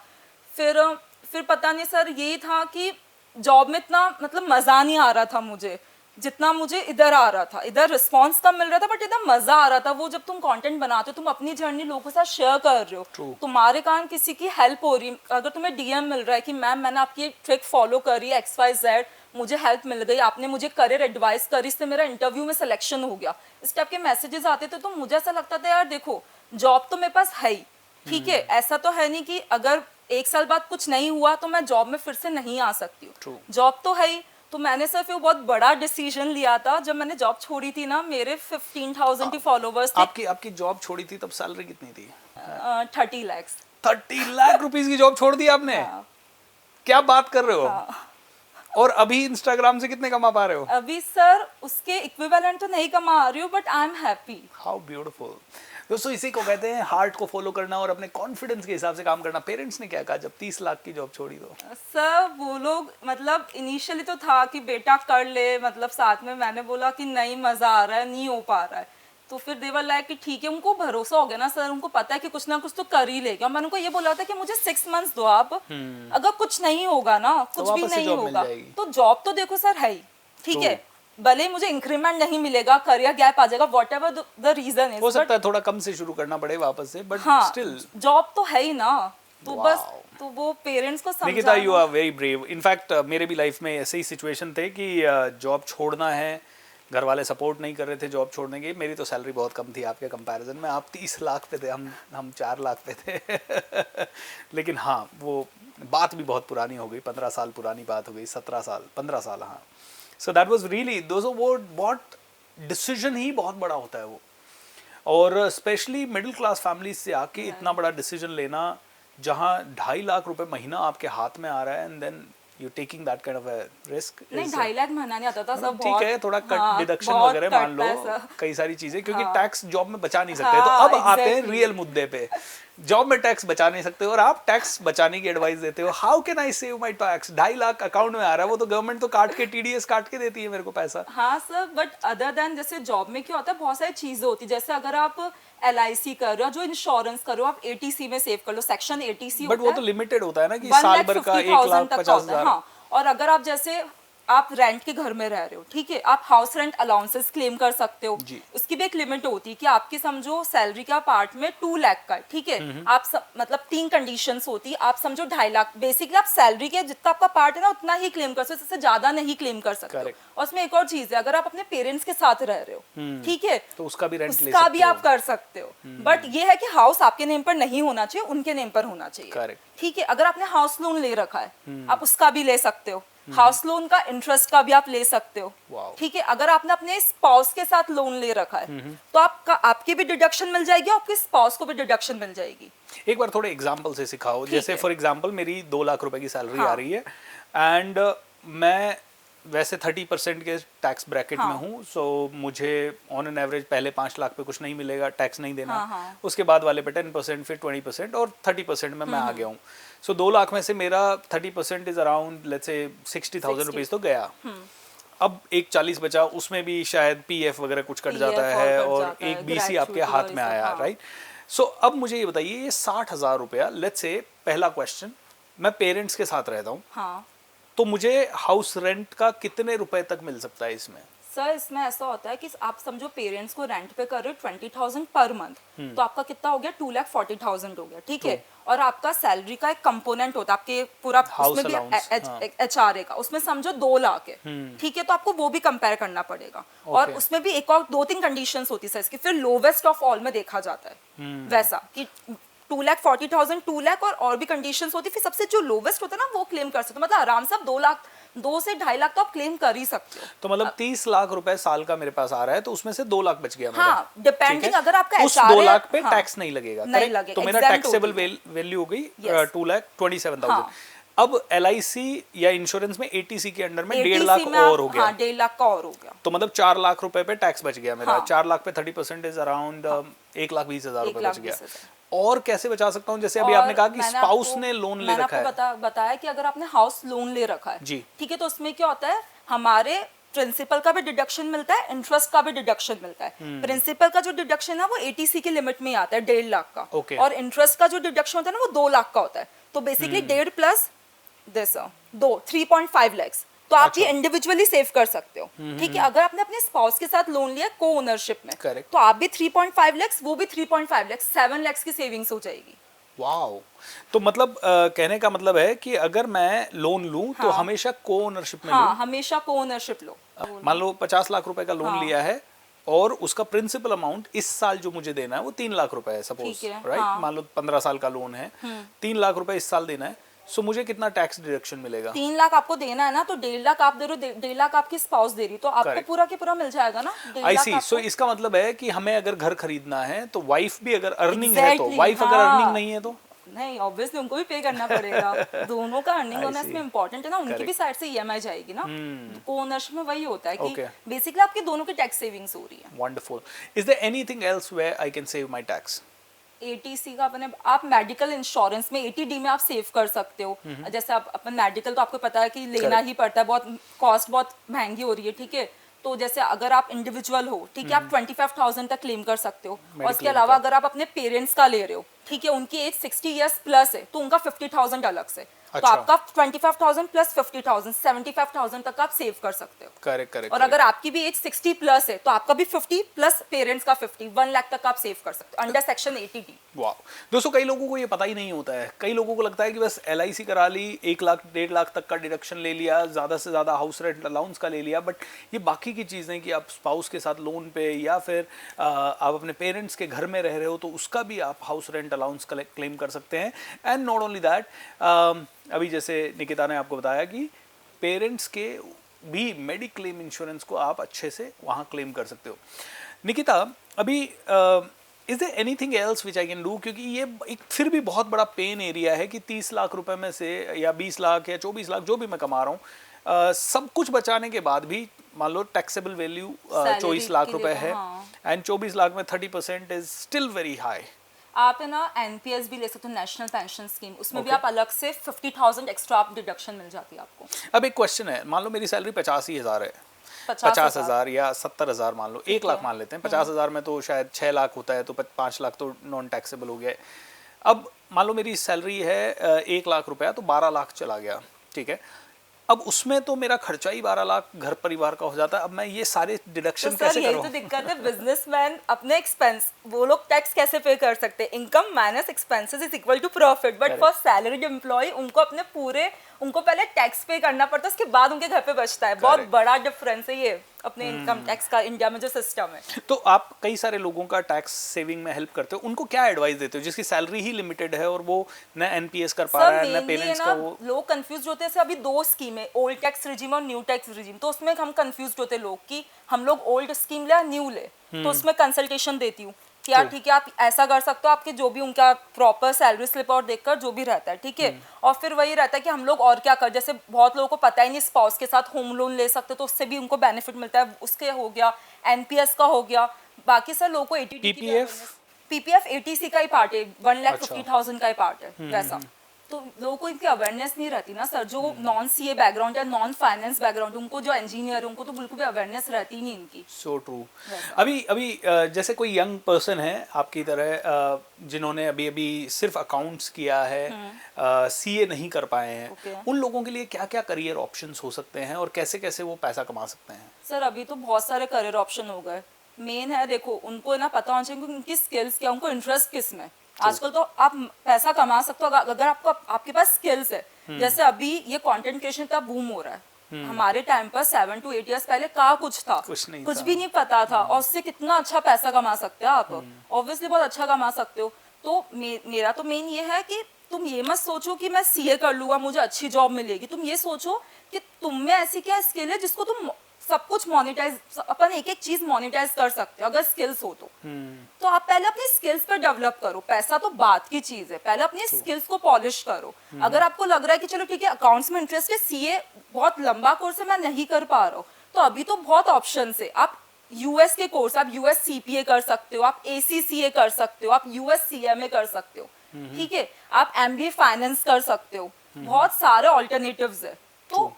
फिर पता नहीं सर, ये था कि जॉब में इतना मतलब मज़ा नहीं आ रहा था मुझे, जितना मुझे इधर आ रहा था। इधर रिस्पॉन्स कम मिल रहा था, बट इधर मज़ा आ रहा था। वो जब तुम कंटेंट बनाते हो, तुम अपनी जर्नी लोगों के साथ शेयर कर रहे हो, तुम्हारे कारण किसी की हेल्प हो रही, अगर तुम्हें डीएम मिल रहा है कि मैम मैंने आपकी ट्रिक फॉलो करी XYZ, मुझे हेल्प मिल गई, आपने मुझे करियर एडवाइस करी, इससे मेरा इंटरव्यू में सिलेक्शन हो गया, इस टाइप के मैसेजेस आते थे। तो मुझे ऐसा लगता था यार देखो, जॉब तो मेरे पास है ही, ठीक है, ऐसा तो है नहीं कि अगर 1 साल बाद कुछ नहीं हुआ तो मैं जॉब में फिर से नहीं आ सकती हूँ, जॉब तो है ही। तो मैंने सिर्फ वो बहुत बड़ा डिसीजन लिया था जब मैंने जॉब छोड़ी थी ना। मेरे 15,000 की फॉलोवर्स थे। आपकी जॉब छोड़ी थी तब सैलरी कितनी थी? 30 लाख। 30 लाख रुपीस की जॉब छोड़ दी आपने? हाँ। क्या बात कर रहे हो? हाँ। और अभी इंस्टाग्राम से कितने कमा पा रहे हो? अभी सर उसके इक्विवेलेंट तो नहीं कमा रही हूँ, but I am happy. How beautiful. दोस्तों इसी को कहते हैं हार्ट को फॉलो करना और अपने कॉन्फिडेंस के हिसाब से काम करना। पेरेंट्स ने क्या कहा जब 30 लाख की जॉब छोड़ी तो? सर वो लोग मतलब इनिशियली तो था कि बेटा कर ले, मतलब साथ में मैंने बोला कि नहीं मजा आ रहा है, नहीं हो पा रहा है। तो फिर देवर लाइक कि ठीक है, उनको भरोसा हो गया ना सर, उनको पता है कि कुछ ना कुछ तो कर ही लेगा। मैंने उनको ये बोला था कि मुझे 6 मंथ्स दो आप, अगर कुछ नहीं होगा ना, कुछ भी नहीं होगा तो जॉब तो देखो सर है ही, ठीक है, भले मुझे इंक्रीमेंट नहीं मिलेगा, करियर गैप आ जाएगा, व्हाटएवर द रीजन इज, हो सकता है थोड़ा कम से शुरू करना पड़े वापस से, बट स्टिल जॉब तो है ही ना। तो बस तो वो पेरेंट्स को समझाना। Nikita you are very brave. In fact मेरे भी लाइफ में ऐसे ही सिचुएशन थे कि जॉब छोड़ना है, घर वाले सपोर्ट नहीं कर रहे थे जॉब छोड़ने की। मेरी तो सैलरी बहुत कम थी आपके कंपैरिजन में, आप 30 लाख पे थे, हम 4 लाख पे थे लेकिन हाँ, वो बात भी बहुत पुरानी हो गई, 15 साल पुरानी बात हो गई, 17 साल 15 साल। हाँ, सो दैट वाज रियली वो बहुत डिसीजन ही बहुत बड़ा होता है वो। और स्पेशली मिडिल क्लास फैमिली से आके इतना बड़ा डिसीजन लेना, जहाँ 2.5 लाख रुपए महीना आपके हाथ में आ रहा है, and then you taking that kind of a risk. नहीं 2.5 लाख महीना नहीं आता था सब, ठीक है, थोड़ा कट डिडक्शन वगैरह मान लो, कई सारी चीजें, क्योंकि टैक्स जॉब में बचा नहीं सकते। तो अब आते हैं रियल मुद्दे पे। जॉब में टैक्स बचा नहीं सकते और आप टैक्स बचाने की एडवाइस देते हो। How can I save my tax? 2.5 lakh account में आ रहा है, वो तो गवर्नमेंट तो काट के TDS काट के देती है मेरे को पैसा। हाँ सर, बट अदर देन जैसे जॉब में क्या होता है, बहुत सारी चीजें होती है। जैसे अगर आप LIC कर रहे हो, जो इंश्योरेंस कर रहे हो, आप ATC में सेव कर लो, सेक्शन ATC। बट वो तो लिमिटेड होता है ना कि साल भर का 1,50,000। हाँ, और अगर आप जैसे आप रेंट के घर में रह रहे हो, ठीक है, आप हाउस रेंट अलाउंसेस क्लेम कर सकते हो। उसकी भी एक लिमिट होती है कि आपकी समझो सैलरी का पार्ट में 2 लाख का, ठीक है, आप मतलब 3 कंडीशंस होती है, आप समझो 2.5 लाख, बेसिकली आप सैलरी के जितना आपका पार्ट है ना उतना ही क्लेम कर सकते हो, इससे ज्यादा नहीं क्लेम कर सकते हो। और उसमें एक और चीज है, अगर आप अपने पेरेंट्स के साथ रह रहे हो, ठीक है, तो उसका भी रेंट ले सकते हो, उसका भी आप कर सकते हो। बट ये है कि हाउस आपके नेम पर नहीं होना चाहिए, उनके नेम पर होना चाहिए, ठीक है। अगर आपने हाउस लोन ले रखा है, आप उसका भी ले सकते हो, हाउस लोन का इंटरेस्ट का भी आप ले सकते हो, ठीक है। अगर आपने अपने स्पाउस के साथ लोन ले रखा है तो आपकी भी डिडक्शन मिल जाएगी, आपके स्पाउस को भी डिडक्शन मिल जाएगी। एक बार थोड़े एग्जांपल से सिखाओ। जैसे फॉर एग्जांपल मेरी 2 लाख रुपए की सैलरी आ रही है, एंड मैं वैसे 30% के टैक्स ब्रैकेट में हूँ, सो मुझे ऑन एन एवरेज पहले 5 लाख पे कुछ नहीं मिलेगा, टैक्स नहीं देना, उसके बाद वाले पे 10%, फिर 20% और 30% में मैं आ गया हूँ। सो 2 लाख में से मेरा 30% is around let's say 60,000 rupees तो गया। अब एक 40 बचा, उसमें भी शायद PF वगैरह कुछ कट जाता है और एक BC आपके हाथ में आया, राइट। सो अब मुझे ये बताइए, ये 60,000 रुपया, लेट्स से पहला क्वेश्चन, मैं पेरेंट्स के साथ रहता हूँ, तो मुझे हाउस रेंट का कितने रुपए तक मिल सकता है इसमें? सर इसमें ऐसा होता है कि आप समझो पेरेंट्स को रेंट पे कर रहे हो 20,000 पर मंथ, तो आपका कितना हो गया, 2,40,000 हो गया, ठीक है। और आपका सैलरी का एक कंपोनेंट होता है आपके पूरा, उसमें भी HRA का, उसमें समझो 2 लाख है, ठीक है, तो आपको वो भी कंपेयर करना पड़ेगा। और उसमें भी एक और 2-3 कंडीशंस होती है इसकी, फिर लोवेस्ट ऑफ ऑल में देखा जाता है वैसा कि 2,40,000 2 लाख और भी कंडीशंस होती है, फिर सबसे जो लोवेस्ट होता है ना वो क्लेम कर सकते हो। मतलब आराम से आप 2 से 2.5 लाख तो आप क्लेम कर ही सकते हो। तो मतलब 30 लाख रुपए साल का मेरे पास आ रहा है, तो उसमें से 2 लाख बच गया मेरा। हाँ, डिपेंडिंग अगर आपका उस 2 लाख पे टैक्स नहीं लगेगा, नहीं लगेगा, तो मेरा टैक्सेबल वैल्यू हो गई 2,27,000। अब LIC या इंश्योरेंस में ATC के अंडर में 1.5 ATC लाख में और हो गया। हाँ 1.5 लाख का और हो गया। तो मतलब 4 लाख रुपए पे टैक्स बच गया मेरा। हाँ। 4 लाख पे 30% इज अराउंड 1,20,000 रुपए बच गया। 1,20,000। और कैसे बचा सकता हूँ? जैसे अभी और आपने कहा कि मैंने स्पाउस आपको- ने लोन ले मैंने रखा है। आपको बताया कि अगर आपने हाउस लोन ले रखा है जी। ठीक है, तो उसमें क्या होता है, हमारे प्रिंसिपल का भी डिडक्शन मिलता है, इंटरेस्ट का भी डिडक्शन मिलता है। प्रिंसिपल का जो डिडक्शन है वो ATC के लिमिट में ही आता है 1.5 लाख का। Okay. और इंटरेस्ट का जो डिडक्शन होता है ना वो 2 लाख का होता है। तो बेसिकली 1.5 प्लस दिस 3.5 लाख। तो आप ये इंडिविजुअली सेव कर सकते हो। ठीक है, अगर आपने अपने स्पाउस के साथ लोन लिया को ओनरशिप में, Correct. तो आप भी 3.5 लाख, वो भी 3.5 लाख, 7 लाख की सेविंग्स हो जाएगी। वाओ। तो मतलब कहने का मतलब है कि अगर मैं लोन लूं तो हाँ। हमेशा को ओनरशिप में हाँ, लूं। हमेशा को ओनरशिप लो। मान लो 50 लाख रुपए का लोन हाँ। लिया है और उसका प्रिंसिपल अमाउंट इस साल जो मुझे देना है वो 3 लाख रुपए है सपोज, ठीक है, राइट? हाँ। मान लो 15 साल का लोन है, 3 लाख रुपए इस साल देना है। सो मुझे कितना टैक्स डिडक्शन मिलेगा? 3 लाख आपको देना है ना, तो 1.5 लाख आप दे रहे हो, 1.5 लाख आपकी स्पाउस दे रही, तो आपको Correct. पूरा के पूरा मिल जाएगा ना 1.5 आई लाख सी। आपको। सो इसका मतलब है कि हमें अगर घर खरीदना है तो वाइफ भी अगर अर्निंग है तो, Exactly, वाइफ अगर हाँ। अर्निंग नहीं है तो नहीं, ऑब्वियसली उनको भी पे करना पड़ेगा। दोनों का अर्निंग I होना see. इसमें इंपॉर्टेंट है ना, उनकी Correct. भी साइड से EMI जाएगी ना। को ओनरशिप में वही होता है कि Okay. बेसिकली आपके दोनों की टैक्स सेविंग्स हो रही है। Wonderful. Is there anything else where I can save my tax? ATC का अपने आप मेडिकल इंश्योरेंस में ATD में आप सेव कर सकते हो। जैसे आप अपन मेडिकल तो आपको पता है कि लेना Correct. ही पड़ता है, बहुत कॉस्ट बहुत महंगी हो रही है। ठीक है, तो जैसे अगर आप इंडिविजुअल हो, ठीक है, आप 25,000 तक क्लेम कर सकते हो। और इसके Medical अलावा का। अगर आप अपने पेरेंट्स का ले रहे हो, ठीक है, उनकी एज 60 ईयर्स प्लस है, तो उनका 50,000 अलग से। तो अच्छा। आपका 25,000 प्लस 50,000 75,000 तक आप सेव कर सकते हो। Correct correct. और अगर आपकी भी एज 60 प्लस है तो आपका भी 50 प्लस पेरेंट्स का 50, 1 लाख तक आप सेव कर सकते हो अंडर सेक्शन 80D। वाह। दोस्तों कई लोगों को ये पता ही नहीं होता है। कई लोगों को लगता है कि बस LIC करा ली, 1 लाख 1.5 लाख तक का डिडक्शन ले लिया, ज़्यादा से ज़्यादा हाउस रेंट अलाउंस का ले लिया। बट ये बाकी की चीज़ें कि आप स्पाउस के साथ लोन पे या फिर आप अपने पेरेंट्स के घर में रह रहे हो तो उसका भी आप हाउस रेंट अलाउंस क्लेम कर सकते हैं। एंड नॉट ओनली दैट, अभी जैसे निकिता ने आपको बताया कि पेरेंट्स के भी मेडिक्लेम इंश्योरेंस को आप अच्छे से वहाँ क्लेम कर सकते हो। निकिता, अभी is there anything else which I can do? क्योंकि ये एक फिर भी बहुत बड़ा पेन एरिया है कि 30 लाख रुपए में से या 20 लाख या 24 लाख जो भी मैं कमा रहा हूँ, सब कुछ बचाने के बाद भी मान लो टैक्सेबल वैल्यू 24 लाख रुपए है एंड 24 लाख में 30% इज स्टिल वेरी हाई। आप है ना NPS भी ले सकते हो, नेशनल पेंशन स्कीम, उसमें भी Okay. आप अलग से 50,000 एक्स्ट्रा आप डिडक्शन मिल जाती है आपको। अब एक क्वेश्चन है, मान लो मेरी सैलरी 85,000 है, 50,000 या 70,000 मान लो, 1 लाख मान लेते हैं। 50,000 में तो शायद 6 लाख होता है, तो 5 लाख तो नॉन टैक्सेबल हो गया है। अब मान लो मेरी सैलरी है 1 लाख रुपया, तो 12 लाख चला गया, ठीक है। अब उसमें तो मेरा खर्चा ही 12 लाख घर परिवार का हो जाता है। अब मैं ये सारे डिडक्शन तो कैसे सर यही करूँ? तो दिक्कत है, बिजनेसमैन अपने एक्सपेंस वो लोग टैक्स कैसे पे कर सकते हैं? Income minus expenses is equal to profit, but for salaried employ उनको पहले टैक्स पे करना पड़ता है, उसके बाद उनके घर पे बचता है। बहुत Correct. बड़ा डिफरेंस है ये अपने इनकम टैक्स का इंडिया में जो सिस्टम है। तो आप कई सारे लोगों का टैक्स सेविंग में हेल्प करते हो, उनको क्या एडवाइस देते हो जिसकी सैलरी ही लिमिटेड है और वो न NPS कर पा रहा है न पेरेंट्स का? वो लोग कंफ्यूज होते हैं। जैसे अभी 2 स्कीम है, ओल्ड टैक्स रिजीम और न्यू टैक्स रिजीम। तो उसमें हम कंफ्यूज होते हैं लोग कि हम लोग ओल्ड स्कीम ले या न्यू ले। तो उसमें कंसल्टेशन देती हूँ कि यार ठीक है आप ऐसा कर सकते हो, आपके जो भी उनका प्रॉपर सैलरी स्लिप और देखकर जो भी रहता है, ठीक है। और फिर वही रहता है कि हम लोग और क्या कर, जैसे बहुत लोगों को पता ही नहीं स्पाउस के साथ होम लोन ले सकते, तो उससे भी उनको बेनिफिट मिलता है। उसके हो गया, NPS का हो गया, बाकी सर लोगों को ATD PPF ATC का ही पार्ट है, 1,50,000 का ही पार्ट है वैसा। तो लोगों को इनकी अवेयरनेस नहीं रहती ना सर, जो नॉन CA बैकग्राउंड या नॉन फाइनेंस बैकग्राउंड, उनको जो इंजीनियर है उनको तो बिल्कुल भी अवेयरनेस रहती ही नहीं इनकी। So true. अभी जैसे कोई यंग पर्सन है आपकी तरह, जिन्होंने अभी अभी सिर्फ अकाउंट्स किया है, CA नहीं कर पाए हैं, उन लोगों के लिए क्या क्या करियर ऑप्शंस हो सकते हैं और कैसे कैसे वो पैसा कमा सकते हैं? सर अभी तो बहुत सारे करियर ऑप्शन हो गए। मेन है देखो, उनको ना पता होना चाहिए कि उनकी स्किल्स क्या, उनको इंटरेस्ट किस में। आजकल तो आप पैसा कमा सकते हो अगर आपके पास स्किल्स है। जैसे अभी ये कंटेंट क्रिएशन का बूम हो रहा है। हमारे टाइम पर 7 to 8 इयर्स पहले कहाँ कुछ था, कुछ भी नहीं पता था, और उससे कितना अच्छा पैसा कमा सकते हो आप। ऑब्वियसली बहुत अच्छा कमा सकते हो। तो मेरा तो मेन ये है कि तुम ये मत सोचो कि मैं CA कर लूंगा मुझे अच्छी जॉब मिलेगी। तुम ये सोचो कि तुम में ऐसी क्या स्किल है जिसको तुम सब कुछ मोनेटाइज, अपन एक एक चीज मोनेटाइज कर सकते हैं अगर स्किल्स हो तो आप पहले अपनी स्किल्स पर डेवलप करो, पैसा तो बात की चीज है, पहले अपनी स्किल्स को पॉलिश करो। अगर आपको लग रहा है कि चलो ठीक है अकाउंट्स में इंटरेस्ट है, सीए बहुत लंबा कोर्स है मैं नहीं कर पा रहा हूँ, तो अभी तो बहुत ऑप्शन है। आप यूएस के कोर्स, आप यूएस सीपीए कर सकते हो, आप एसीसीए कर सकते हो, आप यूएस सीएमए कर सकते हो, ठीक है, आप एमबीए फाइनेंस कर सकते हो, बहुत सारे ऑल्टरनेटिव्स है। तो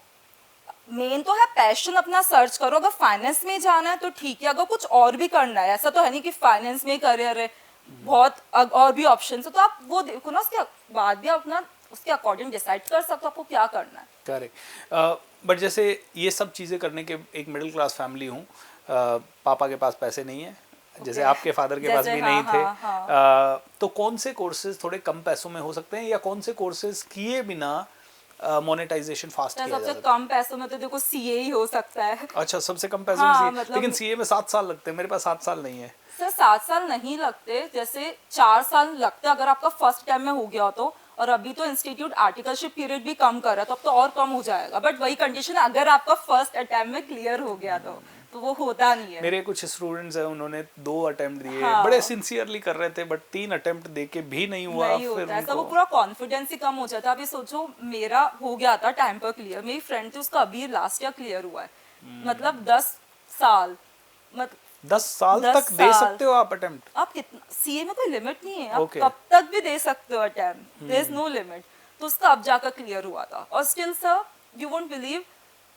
मेन तो है पैशन अपना सर्च करो। अगर फाइनेंस में जाना है तो ठीक है, अगर कुछ और भी करना है, ऐसा तो है नहीं कि फाइनेंस में करियर है, बहुत और भी ऑप्शन है, तो आप वो देखो ना, उसके बाद भी अपना उसके अकॉर्डिंग डिसाइड कर सकते हो आपको क्या करना है। करेक्ट। बट जैसे ये सब चीज़ें करने के एक मिडिल क्लास फैमिली हूँ, पापा के पास पैसे नहीं है, जैसे आपके फादर के पास भी नहीं थे, तो कौन से कोर्सेज थोड़े कम पैसों में हो सकते हैं, या कौन से कोर्सेज किए बिना मोनेटाइजेशन फास्ट किया जा सबसे सकता है? कम पैसों में तो देखो सीए ही हो सकता है। अच्छा, सबसे कम पैसों हाँ, में CA, लेकिन सीए में 7 साल लगते हैं, मेरे पास 7 साल नहीं है। सर 7 साल नहीं लगते, जैसे 4 साल लगते अगर आपका फर्स्ट टाइम में हो गया तो, और अभी तो इंस्टीट्यूट आर्टिकलशिप पीरियड भी कम कर रहा है, तो अब तो और कम हो जाएगा। बट वही कंडीशन अगर आपका फर्स्ट अटेम्प्ट में क्लियर हो गया तो वो होता नहीं है। मेरे कुछ स्टूडेंट्स हैं, उन्होंने 2 अटेम्प्ट दिए, हाँ। बड़े सिंसियरली कर रहे थे, बट 3 अटेम्प्ट देके भी नहीं हुआ। नहीं फिर होता है, उनको वो पूरा कॉन्फिडेंस ही कम हो जाता है। अभी सोचो मेरा हो गया था टाइम पर क्लियर, मेरी फ्रेंड थी उसका अभी लास्ट ईयर क्लियर हुआ है, मतलब 10 साल, मतलब 10 साल 10 तक दे साल। सकते हो आप अटेम्प्ट? आप कितना, सीए में कोई लिमिट नहीं है, आप Okay. कब तक भी दे सकते हो attempt, there is no limit. तो उसका अब जाकर क्लियर हुआ था, और still sir you won't believe,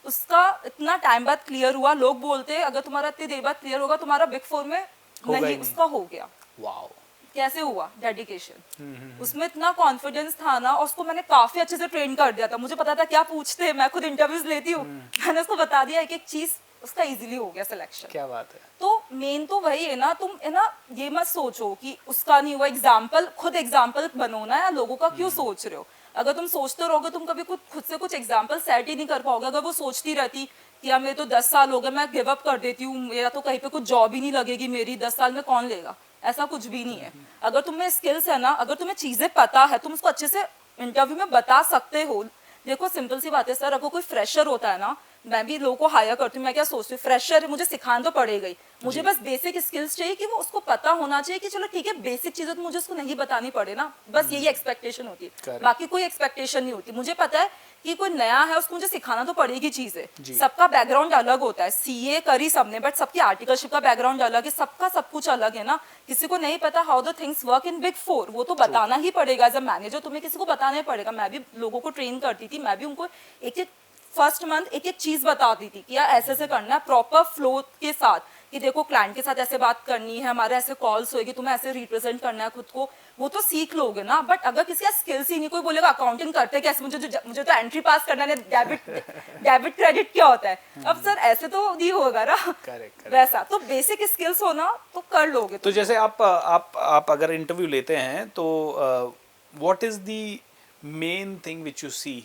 उसका इतना टाइम बाद क्लियर हुआ। लोग बोलते हैं अगर तुम्हारा इतनी देर बाद क्लियर होगा तुम्हारा बिग फोर में होगा ही नहीं, नहीं। उसका हो गया। वाओ, कैसे हुआ? डेडिकेशन, उसमें इतना कॉन्फिडेंस था ना, और उसको मैंने काफी अच्छे से ट्रेन कर दिया था, मुझे पता था क्या पूछते हैं, मैं खुद इंटरव्यूज लेती हूँ, मैंने उसको बता दिया एक एक चीज, उसका इजीली हो गया सिलेक्शन। क्या बात है। तो मेन तो वही है ना, तुम है ना ये मत सोचो कि उसका नहीं हुआ, एग्जाम्पल खुद एग्जाम्पल बनो ना, या लोगों का क्यों सोच रहे हो। अगर तुम सोचते रहोगे तुम कभी खुद से कुछ एग्जाम्पल सेट ही नहीं कर पाओगे। अगर वो सोचती रहती कि यार मेरे तो 10 साल हो गए, मैं गिव अप कर देती हूँ, मेरा तो कहीं पे कुछ जॉब ही नहीं लगेगी मेरी, 10 साल में कौन लेगा, ऐसा कुछ भी नहीं है। अगर तुम्हें स्किल्स है ना, अगर तुम्हें चीजें पता है, तुम उसको अच्छे से इंटरव्यू में बता सकते हो। देखो सिंपल सी बात है सर, अगर कोई फ्रेशर होता है ना, मैं भी लोगों को हायर करती हूँ, मैं क्या सोचती हूँ, फ्रेशर है मुझे सिखाना तो पड़ेगा ही, मुझे बस बेसिक स्किल्स चाहिए कि वो उसको पता होना चाहिए कि चलो ठीक है बेसिक चीजें तो मुझे उसको नहीं बतानी पड़े ना, बस यही एक्सपेक्टेशन होती है, Correct. बाकी कोई एक्सपेक्टेशन नहीं होती। मुझे पता है कि कोई नया है उसको मुझे सिखाना तो पड़ेगी चीजें। जी। सबका बैकग्राउंड अलग होता है, सीए करी सबने, बट सबकी आर्टिकलशिप का बैकग्राउंड अलग है, सबका सब कुछ अलग है ना। किसी को नहीं पता how the things work in big four, वो तो बताना ही पड़ेगा एज अ मैनेजर, तुम्हें किसी को बताना ही पड़ेगा। मैं भी लोगों को ट्रेन करती थी, मैं भी उनको एक एक फर्स्ट मंथ एक एक चीज बताती थी कि यार ऐसे ऐसे करना है, प्रॉपर फ्लो के साथ, कि देखो क्लाइंट के साथ ऐसे बात करनी है, हमारे ऐसे कॉल्स होगी, तुम्हें ऐसे रिप्रेजेंट करना है खुद को, वो तो सीख लोगे ना। बट अगर किसी का स्किल्स ही नहीं, कोई बोलेगा अकाउंटिंग करते कैसे, मुझे तो एंट्री पास करना है, डेबिट क्रेडिट क्या होता है, अब सर ऐसे तो नहीं होगा ना। Correct. वैसा तो बेसिक स्किल्स हो ना तो कर लोगे। तो जैसे आप अगर इंटरव्यू लेते हैं तो what is the main thing which you see,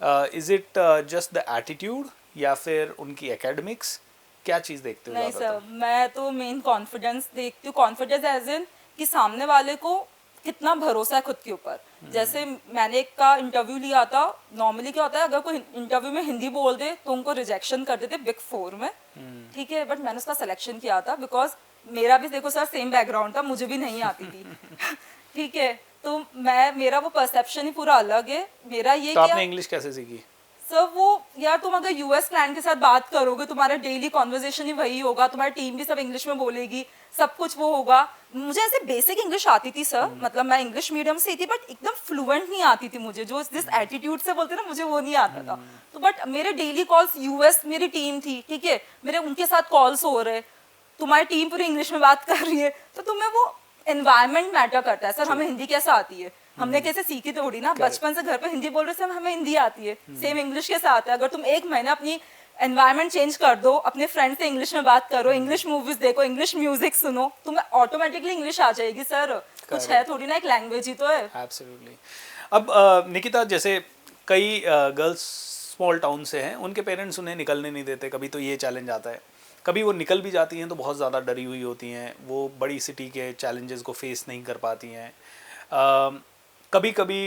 is it just the attitude या फिर उनकी एकेडमिक्स, क्या चीज देखते हो? नहीं ज़्यादातर? सर, मैं तो मेन कॉन्फिडेंस देखती हूँ, कॉन्फिडेंस एज इन कि सामने वाले को कितना भरोसा है खुद के ऊपर। जैसे मैंने एक का इंटरव्यू लिया था, नॉर्मली क्या होता है अगर कोई इंटरव्यू में हिंदी बोल दे तो उनको रिजेक्शन कर देते बिग फोर में, ठीक है, बट मैंने उसका सिलेक्शन किया था बिकॉज मेरा भी देखो सर सेम बैकग्राउंड था, मुझे भी नहीं आती थी ठीक है, तो मेरा वो परसेप्शन ही पूरा अलग है। मेरा ये तो क्या आपने इंग्लिश कैसे सीखी? सर वो यार तुम अगर यूएस क्लाइंट के साथ बात करोगे, तुम्हारा डेली कॉन्वर्जेशन ही वही होगा, तुम्हारी टीम भी सब इंग्लिश में बोलेगी, सब कुछ वो होगा। मुझे ऐसे बेसिक इंग्लिश आती थी सर, मतलब मैं इंग्लिश मीडियम से ही थी, बट एकदम फ्लुएंट नहीं आती थी मुझे, जो जिस एटीट्यूड से बोलते ना मुझे वो नहीं आता था। तो बट मेरे डेली कॉल्स यूएस मेरी टीम थी, ठीक है, मेरे उनके साथ कॉल्स हो रहे, तुम्हारी टीम पूरी इंग्लिश में बात कर रही है, तो तुम्हें वो एनवायरनमेंट मैटर करता है। सर हमें हिंदी कैसे आती है, हमने कैसे सीखी थोड़ी ना, बचपन से घर पे हिंदी बोल रहे से हमें हिंदी आती है, सेम इंग्लिश के साथ है। अगर तुम एक महीना अपनी एनवायरनमेंट चेंज कर दो, अपने फ्रेंड से इंग्लिश में बात करो, इंग्लिश मूवीज देखो, इंग्लिश म्यूजिक सुनो, तुम्हें ऑटोमेटिकली इंग्लिश आ जाएगी सर। कुछ है थोड़ी ना, एक लैंग्वेज ही तो है। एब्सोल्युटली। अब निकिता, जैसे कई गर्ल्स स्मॉल टाउन से हैं, उनके पेरेंट्स उन्हें निकलने नहीं देते, कभी तो ये चैलेंज आता है, कभी वो निकल भी जाती हैं तो बहुत ज़्यादा डरी हुई होती हैं, वो बड़ी सिटी के चैलेंजेस को फेस नहीं कर पाती हैं। कभी कभी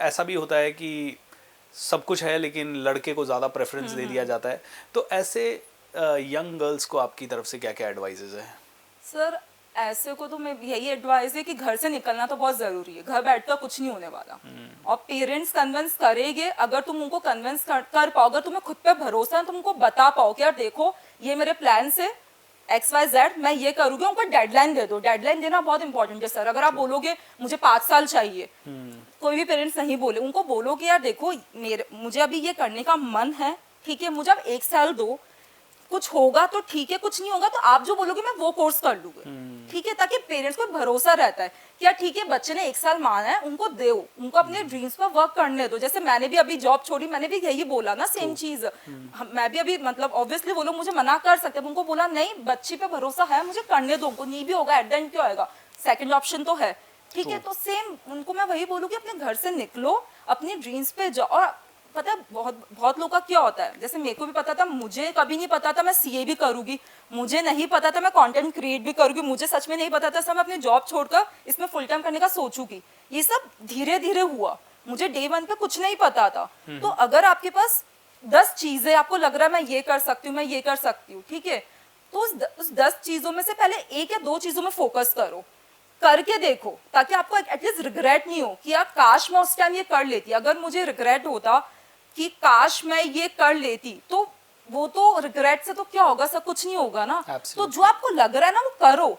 ऐसा भी होता है कि सब कुछ है लेकिन लड़के को ज़्यादा प्रेफरेंस दे दिया जाता है। तो ऐसे यंग गर्ल्स को आपकी तरफ से क्या क्या एडवाइजेज है? सर ऐसे को तो मैं यही एडवाइस है कि घर से निकलना तो बहुत जरूरी है, घर बैठकर कुछ नहीं होने वाला। और पेरेंट्स कन्विंस करेंगे, अगर तुम उनको कन्विंस कर पाओ, अगर तुम्हें खुद पे भरोसा है, तुम उनको बता पाओ कि यार देखो ये मेरे प्लान से XYZ मैं ये करूंगी, उनको डेडलाइन दे दो। डेडलाइन देना बहुत इंपॉर्टेंट है सर। अगर आप बोलोगे मुझे 5 साल चाहिए, कोई भी पेरेंट्स नहीं बोले, उनको बोलो कि यार देखो मुझे अभी ये करने का मन है, ठीक है, मुझे अब 1 साल दो, कुछ होगा तो ठीक है, कुछ नहीं होगा तो आप जो बोलोगे मैं वो कोर्स कर लूंगा, ठीक है, ताकि पेरेंट्स को भरोसा रहता है कि यार ठीक है बच्चे ने 1 साल माना है, उनको दो, उनको अपने ड्रीम्स पर वर्क करने दो। जैसे मैंने भी अभी जॉब छोड़ी, मैंने भी यही बोला ना, सेम चीज। मैं भी अभी मतलब ऑब्वियसली वो लोग मुझे मना कर सकते हैं, उनको बोला नहीं बच्ची पे भरोसा है, मुझे करने दो, उनको नहीं भी होगा एट द एंड क्या होगा, सेकंड ऑप्शन तो है, ठीक है। तो सेम उनको मैं वही बोलूँ कि अपने घर से निकलो, अपनी ड्रीम्स पे जाओ। और पता है बहुत लोगों का क्या होता है, जैसे मेरे को भी पता था, मुझे कभी नहीं पता था मैं CA भी करूंगी, मुझे नहीं पता था मैं कंटेंट क्रिएट भी करूंगी, मुझे सच में नहीं पता था सब मैं अपनी जॉब छोड़कर इसमें फुल टाइम करने का सोचूंगी। ये सब धीरे धीरे हुआ, मुझे डे 1 पे कुछ नहीं पता था। तो अगर आपके पास 10 चीजें आपको लग रहा है मैं ये कर सकती हूँ, मैं ये कर सकती हूँ, ठीक है, तो उस 10 चीजों में से पहले 1 या 2 चीजों में फोकस करो, करके देखो, ताकि आपको एटलीस्ट रिग्रेट नहीं हो कि यार काश मैं उस टाइम ये कर लेती। अगर मुझे रिग्रेट होता कि काश मैं ये कर लेती, तो वो तो रिग्रेट से तो क्या होगा, सब कुछ नहीं होगा ना। तो जो आपको लग रहा है ना वो करो,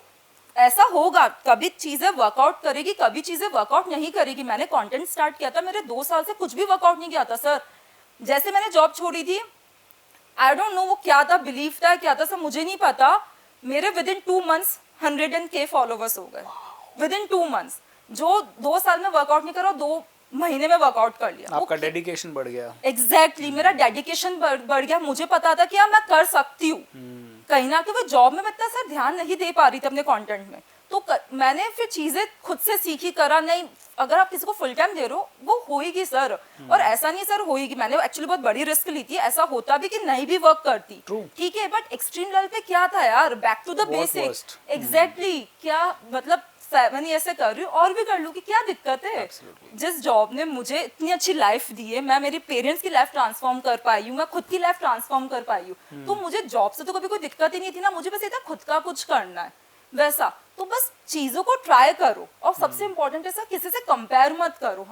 ऐसा होगा, कभी चीजें वर्कआउट करेगी, कभी चीजें वर्कआउट नहीं करेगी। मैंने कंटेंट स्टार्ट किया था, मेरे 2 साल से कुछ भी वर्कआउट नहीं किया था सर। जैसे मैंने जॉब छोड़ी थी, आई डोंट नो वो क्या था, बिलीफ था क्या था सर, मुझे नहीं पता, मेरे with in 2 months 100K followers हो गए विद इन 2 मंथ्स। जो 2 साल में वर्कआउट नहीं करा, 2 महीने में वर्कआउट कर लिया। आपका डेडिकेशन बढ़ गया। एग्जैक्टली मेरा डेडिकेशन बढ़ गया। मुझे पता था कि हाँ मैं कर सकती हूँ। कहीं ना कहीं वो जॉब में मैं इतना सर ध्यान नहीं दे पा रही थी अपने कंटेंट में, तो मैंने फिर चीजें खुद से सीखी, करा। नहीं, अगर आप किसी को फुल टाइम दे रहे हो वो होएगी सर, और ऐसा नहीं सर होएगी। मैंने एक्चुअली बहुत बड़ी रिस्क ली थी, ऐसा होता भी कि नहीं भी वर्क करती, ठीक है, बट एक्सट्रीम लेवल पे क्या था यार, back to the basic. Exactly, क्या मतलब 7 ईयर से कर रही हूँ और भी कर लूँ, कि क्या दिक्कत है। जिस जॉब ने मुझे इतनी अच्छी लाइफ दी है, मैं मेरी पेरेंट्स की लाइफ ट्रांसफॉर्म कर पाई हूँ, मैं खुद की लाइफ ट्रांसफॉर्म कर पाई हूँ, तो मुझे जॉब से तो कभी कोई दिक्कत ही नहीं थी ना। मुझे बस ये था खुद का कुछ करना है वैसा। तो बस चीजों को ट्राई करो, और सबसे इम्पोर्टेंट है सर किसी से कंपेयर मत करो।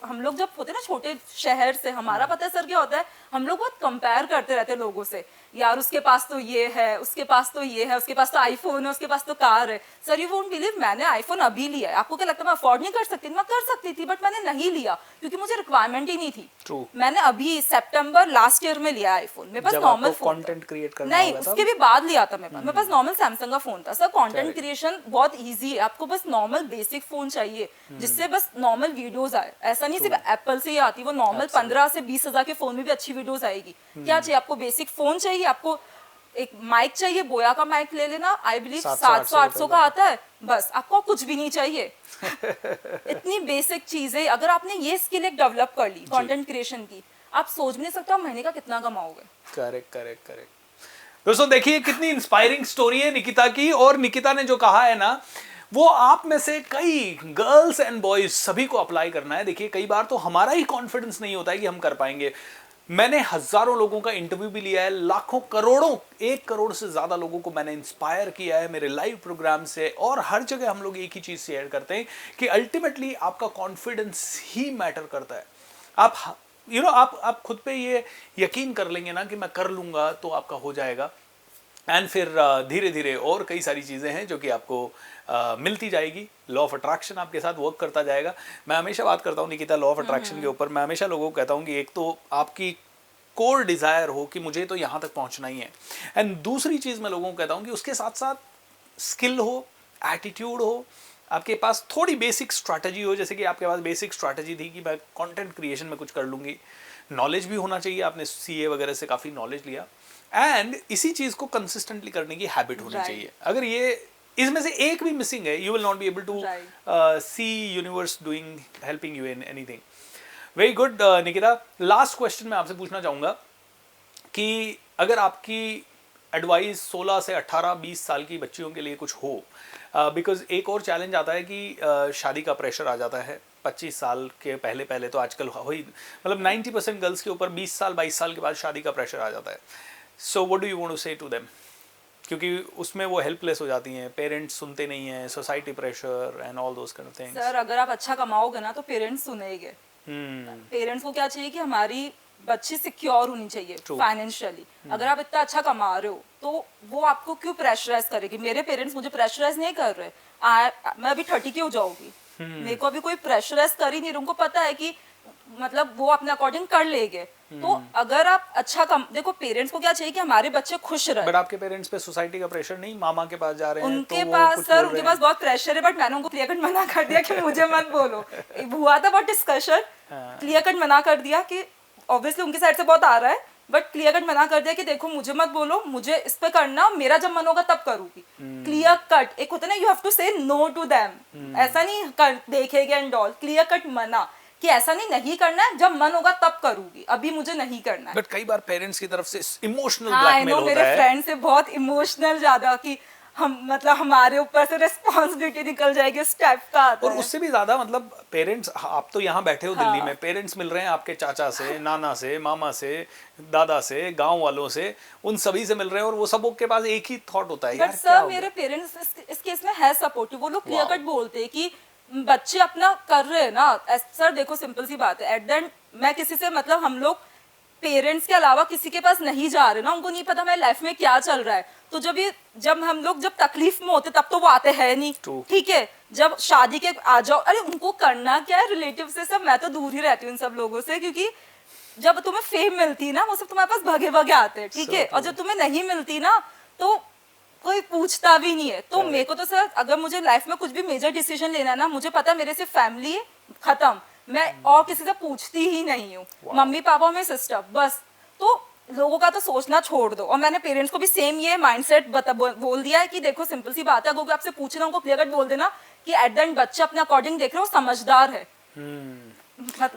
हम लोग जब होते हैं ना छोटे शहर से, हमारा पता है सर क्या होता है, हम लोग बहुत कंपेयर करते रहते हैं लोगों से, यार उसके पास तो ये है, उसके पास तो ये है, उसके पास तो आईफोन है, उसके पास तो कार है। सर यू वोंट बिलीव, मैंने आईफोन अभी लिया है। आपको क्या लगता है मैं अफोर्ड नहीं कर सकती? मैं कर सकती थी, बट मैंने नहीं लिया क्योंकि मुझे रिक्वायरमेंट ही नहीं थी। मैंने अभी सितंबर लास्ट ईयर में लिया आईफोन। मेरे पास नॉर्मल फोन कंटेंट क्रिएट करना नहीं, उसके भी बाद लिया था मेरे पास नॉर्मल सैमसंग का फोन था। सर कंटेंट क्रिएशन बहुत इजी है, आपको बस नॉर्मल बेसिक फोन चाहिए जिससे बस नॉर्मल वीडियोस आए। ऐसा नहीं सिर्फ एप्पल से ही आती, वो नॉर्मल 15 से 20 हजार के फोन में भी अच्छी वीडियोस आएगी। क्या चाहिए आपको? बेसिक फोन चाहिए, आपको एक माइक चाहिए, बोया का माइक ले लेना, आई बिलीव 700-800 का आता है, बस आपको कुछ भी नहीं चाहिए। इतनी बेसिक चीज है। अगर आपने ये स्किल एक डेवलप कर ली कंटेंट क्रिएशन की, आप सोच भी नहीं सकते आप महीने का कितना कमाओगे। करेक्ट। दोस्तों देखिए कितनी इंस्पायरिंग स्टोरी है निकिता की, और निकिता ने जो कहा है ना, वो आप में से कई गर्ल्स एंड बॉयज सभी को अप्लाई करना है। देखिए कई बार तो हमारा ही कॉन्फिडेंस नहीं होता है कि हम कर पाएंगे। मैंने हजारों लोगों का इंटरव्यू भी लिया है, लाखों करोड़ों 1 करोड़ से ज्यादा लोगों को मैंने इंस्पायर किया है मेरे लाइव प्रोग्राम से, और हर जगह हम लोग एक ही चीज शेयर करते हैं कि अल्टीमेटली आपका कॉन्फिडेंस ही मैटर करता है। आप खुद पे ये यकीन कर लेंगे ना कि मैं कर लूंगा, तो आपका हो जाएगा। एंड फिर धीरे धीरे और कई सारी चीज़ें हैं जो कि आपको मिलती जाएगी। लॉ ऑफ अट्रैक्शन आपके साथ वर्क करता जाएगा। मैं हमेशा बात करता हूँ निकिता लॉ ऑफ अट्रैक्शन के ऊपर। मैं हमेशा लोगों को कहता हूँ कि एक तो आपकी कोर डिज़ायर हो कि मुझे तो यहाँ तक पहुँचना ही है, एंड दूसरी चीज़ मैं लोगों को कहता हूँ कि उसके साथ साथ स्किल हो, एटीट्यूड हो, आपके पास थोड़ी बेसिक स्ट्रैटेजी हो। जैसे कि आपके पास बेसिक स्ट्रैटेजी थी कि मैं कंटेंट क्रिएशन में कुछ कर लूँगी। नॉलेज भी होना चाहिए, आपने CA वगैरह से काफ़ी नॉलेज लिया, एंड इसी चीज़ को कंसिस्टेंटली करने की हैबिट होनी चाहिए। अगर ये इसमें से एक भी मिसिंग है, you will not be able to see universe doing helping you in anything. Very good Nikita, last question मैं आपसे पूछना चाहूँगा कि अगर आपकी एडवाइस 16 से 18-20 साल की बच्चियों के लिए कुछ हो, बिकॉज एक और चैलेंज आता है कि शादी का प्रेशर आ जाता है 25 साल के पहले तो आजकल हो ही, मतलब 90% गर्ल्स के ऊपर 20 साल 22 साल के बाद शादी का प्रेशर आ जाता है। So what do you want to say to them? क्योंकि उसमें वो हेल्पलेस हो जाती हैं, पेरेंट्स सुनते नहीं हैं, society pressure and all those kind of things. Sir अगर आप अच्छा कमाओगे ना तो पेरेंट्स सुनेंगे। पेरेंट्स को क्या चाहिए कि हमारी बच्ची सिक्योर होनी चाहिए True. फाइनेंशियली। अगर आप इतना अच्छा कमा रहे हो तो वो आपको क्यों प्रेशराइज करेगी? मेरे पेरेंट्स मुझे प्रेशराइज नहीं कर रहे। मैं अभी 30 की हो जाऊंगी, मेरे को अभी कोई प्रेशराइज कर ही नहीं रहा। उनको पता है कि मतलब वो अपने अकॉर्डिंग कर लेंगे। तो अगर आप अच्छा देखो पेरेंट्स को क्या चाहिए कि हमारे बच्चे खुश रहे। बट आपके पेरेंट्स पे सोसाइटी का प्रेशर नहीं? मामा के पास जा रहे हैं उनके तो वो पास कुछ सर बोल उनके रहे पास बहुत प्रेशर है, बट मैंने उनको क्लियर कट मना कर दिया कि मुझे मत बोलो। हुआ था बहुत डिस्कशन, क्लियर कट मना कर दिया कि ऑब्वियसली उनकी साइड से बहुत आ रहा है, बट क्लियर कट मना कर दिया कि देखो मुझे मत बोलो, मुझे इस पे करना, मेरा जब मन होगा तब करूंगी। क्लियर कट एक होता है ना, यू हैव टू से नो टू देम। ऐसा नहीं देखेगा एंड ऑल, क्लियर कट मना कि ऐसा नहीं करना है, जब मन होगा तब करूंगी, अभी मुझे नहीं करना है। बट कई बार पेरेंट्स की तरफ से इमोशनल हाँ, ब्लैकमेल होता मेरे है। फ्रेंड से बहुत इमोशनल ज्यादा कि हम मतलब हमारे ऊपर से रिस्पॉन्सिबिलिटी निकल जाएगी, उस टाइप का आता और है। उससे भी ज्यादा मतलब पेरेंट्स, आप तो यहाँ बैठे हो दिल्ली हाँ। में, पेरेंट्स मिल रहे हैं आपके चाचा से, नाना से, मामा से, दादा से, गांव वालों से, उन सभी से मिल रहे हैं और वो सब के पास एक ही थॉट होता है, यार बट क्या सर हो मेरे गया? पेरेंट्स इस केस में है सपोर्टिव। वो लोग क्लियर Wow. कट बोलते हैं कि बच्चे अपना कर रहे हैं ना। सर देखो सिंपल सी बात है, एट द एंड मैं किसी से मतलब हम लोग पेरेंट्स के अलावा किसी के पास नहीं जा रहे ना, उनको नहीं पता मेरी लाइफ में क्या चल रहा है। तो जब हम लोग जब तकलीफ में होते तब तो वो आते हैं नहीं, True. ठीक है। जब शादी के आ जाओ, अरे उनको करना क्या है रिलेटिव से, सब मैं तो दूर ही रहती हूँ इन सब लोगों से, क्योंकि जब तुम्हें फेम मिलती है ना वो सब तुम्हारे पास भगे भगे आते हैं, ठीक So है। और जब तुम्हें नहीं मिलती ना तो कोई पूछता भी नहीं है। तो मेरे को तो सर अगर मुझे लाइफ में कुछ भी मेजर डिसीजन लेना है ना, मुझे पता है मेरे से फैमिली है, खत्म, मैं और किसी से पूछती ही नहीं हूँ। मम्मी पापा में सिस्टर बस। तो लोगों का तो सोचना छोड़ दो। और मैंने पेरेंट्स को भी सेम ये माइंडसेट बोल दिया है कि देखो सिंपल सी बात है, अगर आपसे पूछना उनको क्लियर कट बोल देना कि एट द एंड बच्चे अपने अकॉर्डिंग देख रहे हो, समझदार है।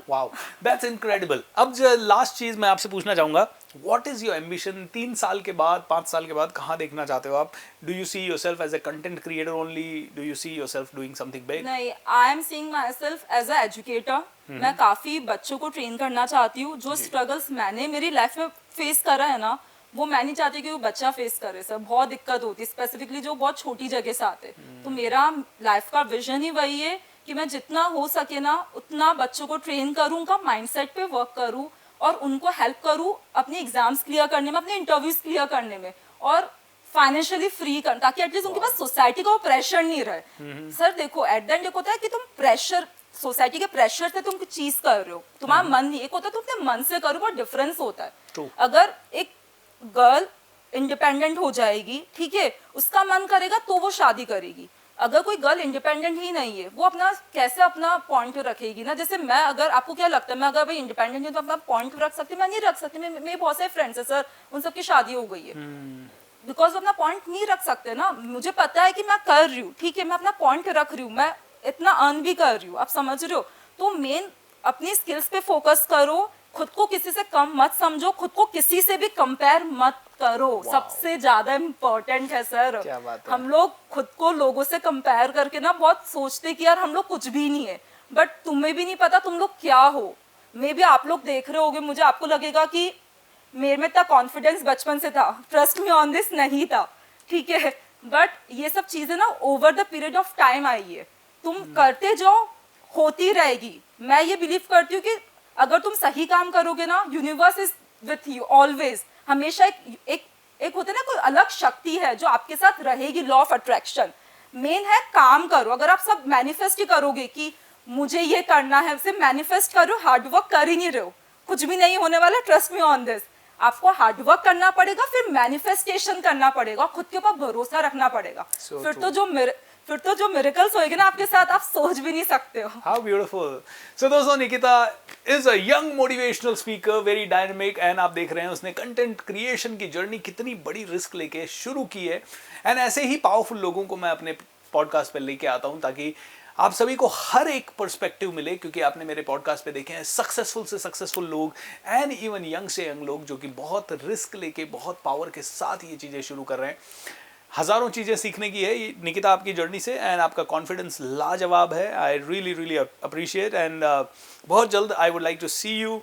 Wow, that's incredible. अब जो लास्ट चीज मैं आपसे पूछना चाहूंगा, व्हाट इज योर एम्बिशन 3 साल के बाद, 5 साल के बाद कहाँ देखना चाहते हो आप? Do you see yourself as a content creator only? Do you see yourself doing something big? नहीं, I am seeing my self as a educator. मैं काफी बच्चों को ट्रेन करना चाहती हूँ। जो स्ट्रगल्स मैंने मेरी लाइफ में फेस करा है ना, वो मैं नहीं चाहती कि वो बच्चा फेस करे। सर बहुत दिक्कत होती है, स्पेसिफिकली जो बहुत छोटी जगह से आते। तो मेरा लाइफ का विजन ही वही है कि मैं जितना हो सके ना उतना बच्चों को ट्रेन करूँ, उनका माइंडसेट पे वर्क करूँ और उनको हेल्प करूँ अपने एग्जाम्स क्लियर करने में, अपने इंटरव्यूज क्लियर करने में, और फाइनेंशियली फ्री कर, ताकि एटलीस्ट उनके पास सोसाइटी का वो प्रेशर नहीं रहे। सर देखो एट द एंड एक होता है कि तुम प्रेशर, सोसाइटी के प्रेशर से तुम कुछ चीज कर रहे हो, तुम्हारा मन नहीं, एक होता है तुम अपने मन से करो, बहुत डिफरेंस होता है। True. अगर एक गर्ल इंडिपेंडेंट हो जाएगी, ठीक है, उसका मन करेगा तो वो शादी करेगी। अगर कोई गर्ल इंडिपेंडेंट ही नहीं है, वो अपना कैसे अपना पॉइंट रखेगी ना? जैसे मैं, अगर आपको क्या लगता है मैं अगर भाई इंडिपेंडेंट हूँ तो अपना पॉइंट रख सकती हूँ? मैं नहीं रख सकती। मेरे बहुत सारे फ्रेंड्स है सर, उन सबकी शादी हो गई है बिकॉज अपना पॉइंट नहीं रख सकते ना। मुझे पता है कि मैं कर रही हूँ, ठीक है, मैं अपना पॉइंट रख रही हूँ, मैं इतना अर्न भी कर रही हूँ, आप समझ रहे हो। तो मेन अपनी स्किल्स पे फोकस करो, खुद को किसी से कम मत समझो, खुद को किसी से भी कंपेयर मत करो। सबसे ज्यादा इम्पोर्टेंट है सर। क्या बात है। हम लोग खुद को लोगों से कंपेयर करके ना बहुत सोचते कि यार हम लोग कुछ भी नहीं है, बट तुम्हें भी नहीं पता तुम लोग क्या हो। मे बी आप लोग देख रहे होगे मुझे, आपको लगेगा कि मेरे में इतना कॉन्फिडेंस बचपन से था, ट्रस्ट मी ऑन दिस, नहीं था, ठीक है। बट ये सब चीजें ना over the period of time I है। तुम करते जाओ, होती रहेगी। मैं ये बिलीव करती हूँ कि अगर तुम सही काम करोगे ना, universe is with you always. हमेशा एक होता है ना, कोई अलग शक्ति है जो आपके साथ रहेगी, लॉ ऑफ अट्रैक्शन। मेन है काम करो। अगर आप सब मैनिफेस्ट ही करोगे कि मुझे ये करना है, सिर्फ मैनिफेस्ट करो, हार्डवर्क कर ही नहीं रहे हो, कुछ भी नहीं होने वाला। Trust me on this. आपको हार्डवर्क करना पड़ेगा, फिर मैनिफेस्टेशन करना पड़ेगा, खुद के ऊपर भरोसा रखना पड़ेगा। फिर तो जो मिरेकल्स होएंगे ना आपके साथ, आप सोच भी नहीं सकते हो। How beautiful. So दोस्तों, Nikita is a young motivational speaker, very dynamic, and आप देख रहे हैं उसने कंटेंट क्रिएशन की जर्नी कितनी बड़ी रिस्क लेके शुरू की है। एंड ऐसे ही पावरफुल लोगों को मैं अपने पॉडकास्ट पे लेके आता हूँ ताकि आप सभी को हर एक पर्सपेक्टिव मिले, क्योंकि आपने मेरे पॉडकास्ट पे देखे हैं सक्सेसफुल से सक्सेसफुल लोग एंड इवन यंग से यंग लोग जो कि बहुत रिस्क लेके, बहुत पावर के साथ ये चीज़ें शुरू कर रहे हैं। हज़ारों चीज़ें सीखने की है ये निकिता आपकी जर्नी से, एंड आपका कॉन्फिडेंस लाजवाब है। I really really appreciate, and बहुत जल्द I would like to see you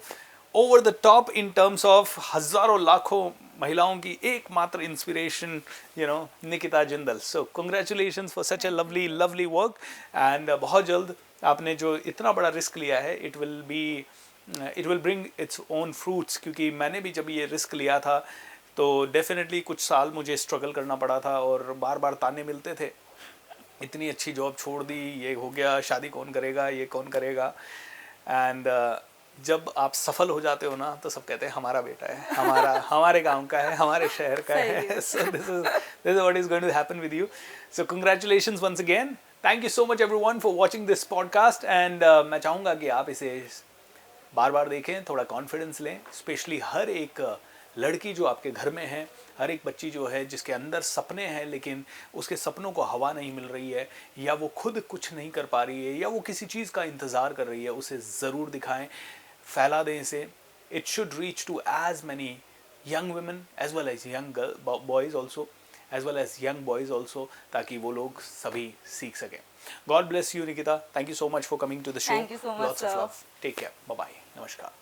over the top in terms of हजारों लाखों महिलाओं की एकमात्र inspiration, Nikita Jindal. So congratulations for such a lovely lovely work. And बहुत जल्द आपने जो इतना बड़ा रिस्क लिया है, it will bring its own fruits. क्योंकि मैंने भी जब ये रिस्क लिया था तो डेफिनेटली कुछ साल मुझे स्ट्रगल करना पड़ा था और बार बार ताने मिलते थे, इतनी अच्छी जॉब छोड़ दी, ये हो गया, शादी कौन करेगा, ये कौन करेगा. एंड जब आप सफल हो जाते हो ना तो सब कहते हैं हमारा बेटा है, हमारे गांव का है, हमारे शहर का है. So this is what is going to happen with you. So congratulations once again. Thank you so much everyone for watching this podcast. And मैं चाहूँगा कि आप इसे बार बार देखें, थोड़ा कॉन्फिडेंस लें. स्पेशली हर एक लड़की जो आपके घर में है, हर एक बच्ची जो है जिसके अंदर सपने हैं लेकिन उसके सपनों को हवा नहीं मिल रही है, या वो खुद कुछ नहीं कर पा रही है, या वो किसी चीज़ का इंतज़ार कर रही है, उसे ज़रूर दिखाएं, फैला दें इसे. It should reach to as many young women as well as young boys also, as well as young boys also, ताकि वो लोग सभी सीख सकें. God bless you, Nikita. Thank you so much for coming to the show. Thank you so much, Lots of sir. love. Take care. Bye-bye. Namaskar.